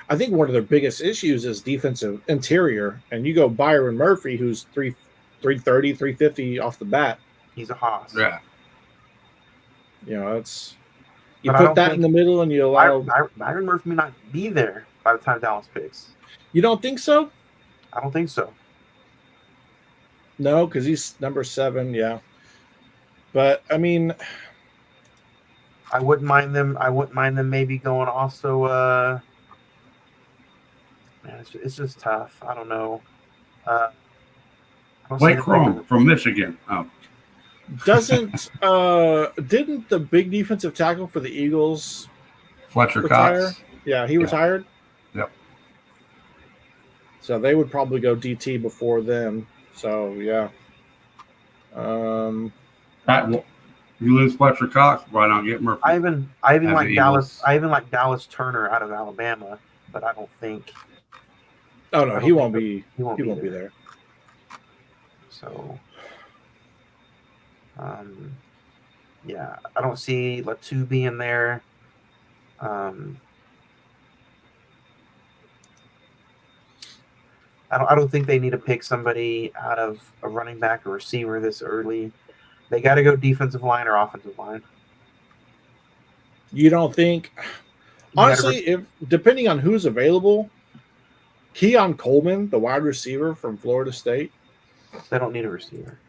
I think one of their biggest issues is defensive interior. And you go Byron Murphy, who's 330, 350 off the bat. He's a hoss. Yeah. You know, it's you But I put don't that think- in the middle and you allow. Byron Murphy may not be there by the time Dallas picks. You don't think so? I don't think so. No, because he's number 7. Yeah, but I mean, I wouldn't mind them. I wouldn't mind them maybe going also. Man, it's just tough. I don't know. I don't see Blake them Crum picking- from Michigan. Oh, didn't the big defensive tackle for the Eagles Fletcher retire? Cox. Yeah, he Yeah. retired. Yep. So they would probably go DT before them. So yeah. You lose Fletcher Cox, why not get Murphy? I even As like the Dallas. Eagles. I even like Dallas Turner out of Alabama, but I don't think Oh no, I he don't won't think be. he won't, He won't be there. So, yeah, I don't see Latu being there. I don't think they need to pick somebody out of a running back or receiver this early. They got to go defensive line or offensive line. You don't think? You Honestly, if depending on who's available, Keon Coleman, the wide receiver from Florida State, they don't need a receiver.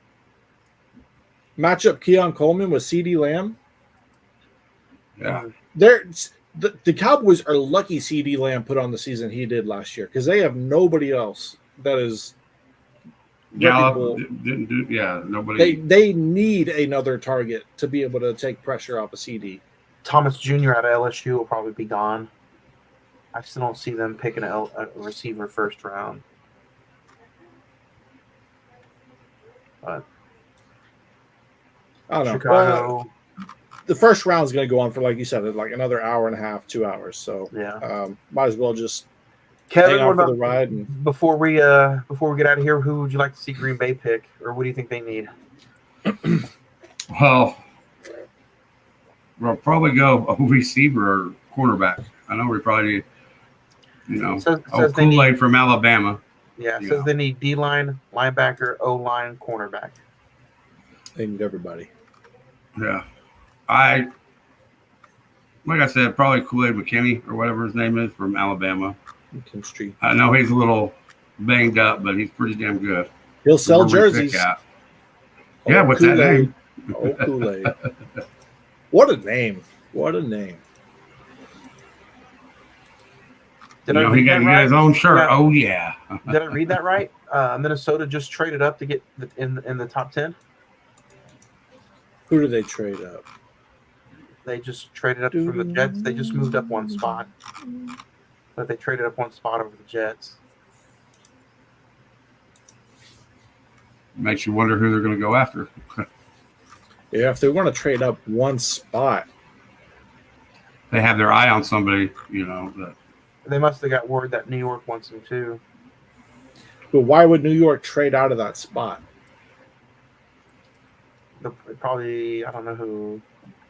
match up Keon Coleman with CD Lamb. Yeah. The Cowboys are lucky CD Lamb put on the season he did last year because they have nobody else that is reputable. Gallup didn't do. Yeah, nobody. They need another target to be able to take pressure off a CD. Thomas Jr. out of LSU will probably be gone. I still don't see them picking a receiver first round. But I don't know. Chicago, Well, the first round is going to go on for, like you said, like another hour and a half, 2 hours. So yeah. might as well just Kevin, hang what out for the about ride. And before we get out of here? Who would you like to see Green Bay pick, or what do you think they need? Well, we'll probably go a receiver or cornerback. I know we probably need, Says they need, Kool-Aid from Alabama. yeah, Yeah. says they need D line, linebacker, O line, cornerback. they need everybody. Yeah. Like I said, probably Kool-Aid McKinney or whatever his name is from Alabama. Kim Street. I know he's a little banged up, but he's pretty damn good. He'll sell Where we pick jerseys. at. Yeah, what's that Kool-Aid. name? Oh, Kool-Aid. What a name. What a name. Did You I know, he read got that to get right? his own shirt. Yeah. Oh, yeah. Did I read that right? Minnesota just traded up to get in the top 10. Who did they trade up? They just traded up from the Jets. They just moved up one spot, but they traded up one spot over the Jets. Makes you wonder who they're going to go after. Yeah, if they want to trade up one spot, They have their eye on somebody, that They must have got word that New York wants them too. but why would New York trade out of that spot? Probably, I don't know who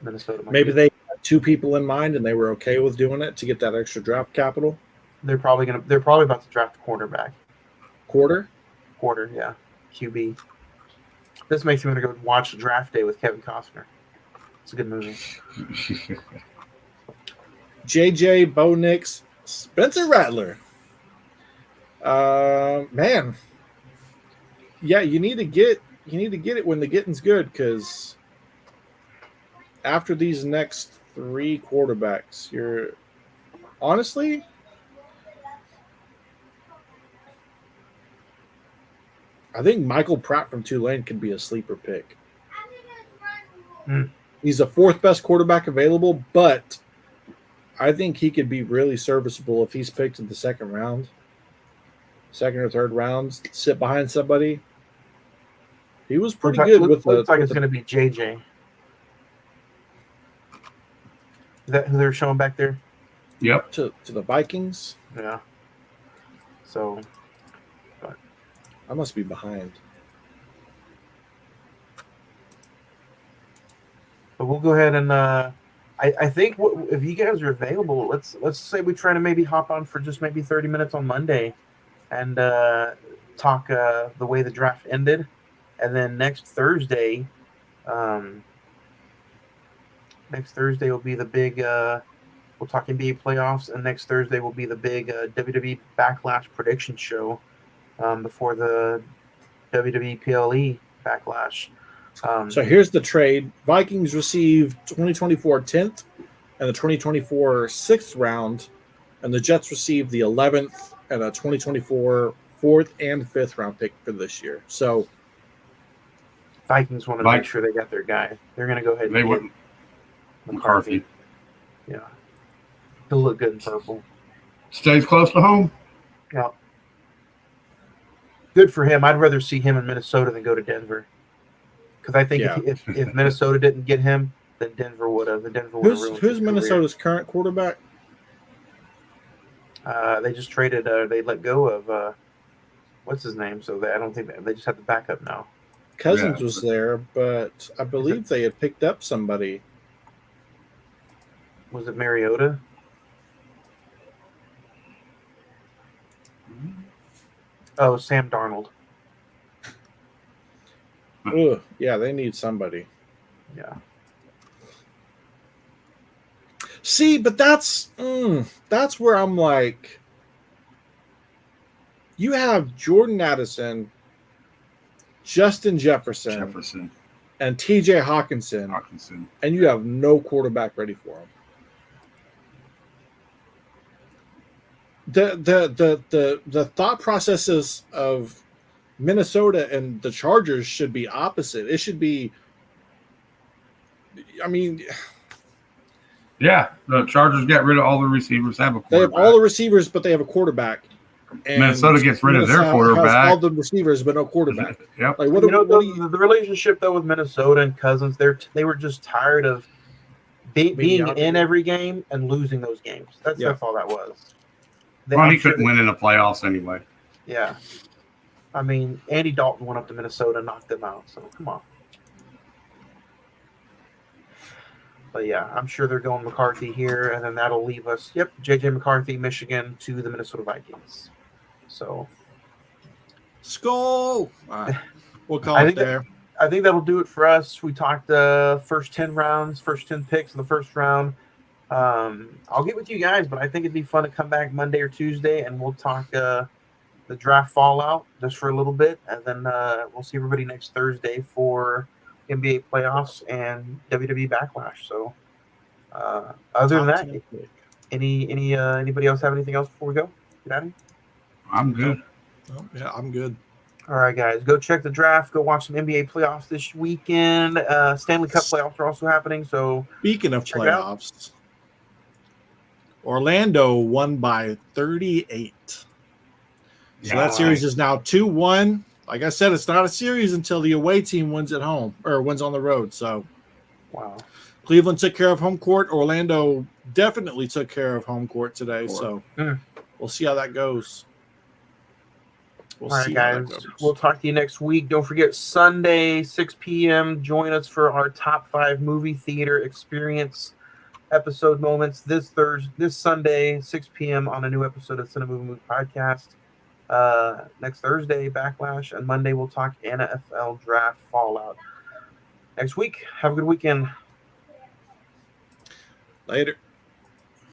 Minnesota might Maybe be. they had 2 people in mind and they were okay with doing it to get that extra draft capital. They're probably about to draft a quarterback. Quarter? Yeah. QB. This makes me want to go watch Draft Day with Kevin Costner. It's a good movie. JJ, Bo Nix, Spencer Rattler. Man. Yeah, you need to get it when the getting's good, because after these next 3 quarterbacks, you're honestly, I think Michael Pratt from Tulane could be a sleeper pick. He's the 4th best quarterback available, but I think he could be really serviceable if he's picked in the second round, 2nd or 3rd rounds, sit behind somebody. He was pretty good with the. Looks like it's going to be JJ. Is that who they're showing back there? Yep. to the Vikings. Yeah. So, I must be behind. but we'll go ahead and I think if you guys are available, let's say we try to maybe hop on for just maybe 30 minutes on Monday and talk the way the draft ended, and then next Thursday will be the big we'll talk NBA playoffs, and next Thursday will be the big WWE Backlash prediction show before the WWE PLE Backlash. So here's the trade. Vikings received 2024 10th and the 2024 6th round, and the Jets received the 11th and a 2024 4th and 5th round pick for this year. So Vikings want to make sure they got their guy. They're going to go ahead and get McCarthy. Yeah. He'll look good in purple. Stays close to home. Yeah. Good for him. I'd rather see him in Minnesota than go to Denver. Because I think if Minnesota didn't get him, then Denver would have. Who's Minnesota's current quarterback? They just traded. They let go of what's his name. So I don't think they just have the backup now. Cousins was there, but I believe they had picked up somebody. Was it Mariota? Oh, Sam Darnold. Ugh, yeah, they need somebody. Yeah. See, but that's where I'm like, you have Jordan Addison, Justin Jefferson, and T.J. Hawkinson, and you have no quarterback ready for him. The thought processes of Minnesota and the Chargers should be opposite. It should be, I mean, yeah, the Chargers get rid of all the receivers. Have a quarterback. They have all the receivers, but they have a quarterback. And Minnesota gets rid of their quarterback. Has all the receivers, but no quarterback. Yep. Like the relationship though with Minnesota and Cousins, they were just tired of being in every game and losing those games. That's all that was. He couldn't win in the playoffs anyway. Yeah. I mean, Andy Dalton went up to Minnesota and knocked them out. So come on. But yeah, I'm sure they're going McCarthy here, and then that'll leave us. Yep, JJ McCarthy, Michigan to the Minnesota Vikings. So, Skull. We'll call it there. I think that'll do it for us. We talked first 10 picks of the first round. I'll get with you guys, but I think it'd be fun to come back Monday or Tuesday, and we'll talk the draft fallout just for a little bit, and then we'll see everybody next Thursday for NBA playoffs and WWE Backlash. So, other than that, anybody else have anything else before we go? Get out of here? I'm good. Oh, yeah, I'm good. All right, guys, go check the draft. Go watch some NBA playoffs this weekend. Stanley Cup playoffs are also happening. So, speaking of playoffs, Orlando won by 38. So that series is now 2-1. Like I said, it's not a series until the away team wins at home or wins on the road. So, wow. Cleveland took care of home court. Orlando definitely took care of home court today. So, we'll see how that goes. All right, guys. We'll talk to you next week. Don't forget, Sunday, 6 p.m., join us for our top 5 movie theater experience episode moments this Sunday, 6 p.m. on a new episode of Cinema Movie Podcast. Next Thursday, Backlash, and Monday we'll talk NFL Draft Fallout. Next week, have a good weekend. Later.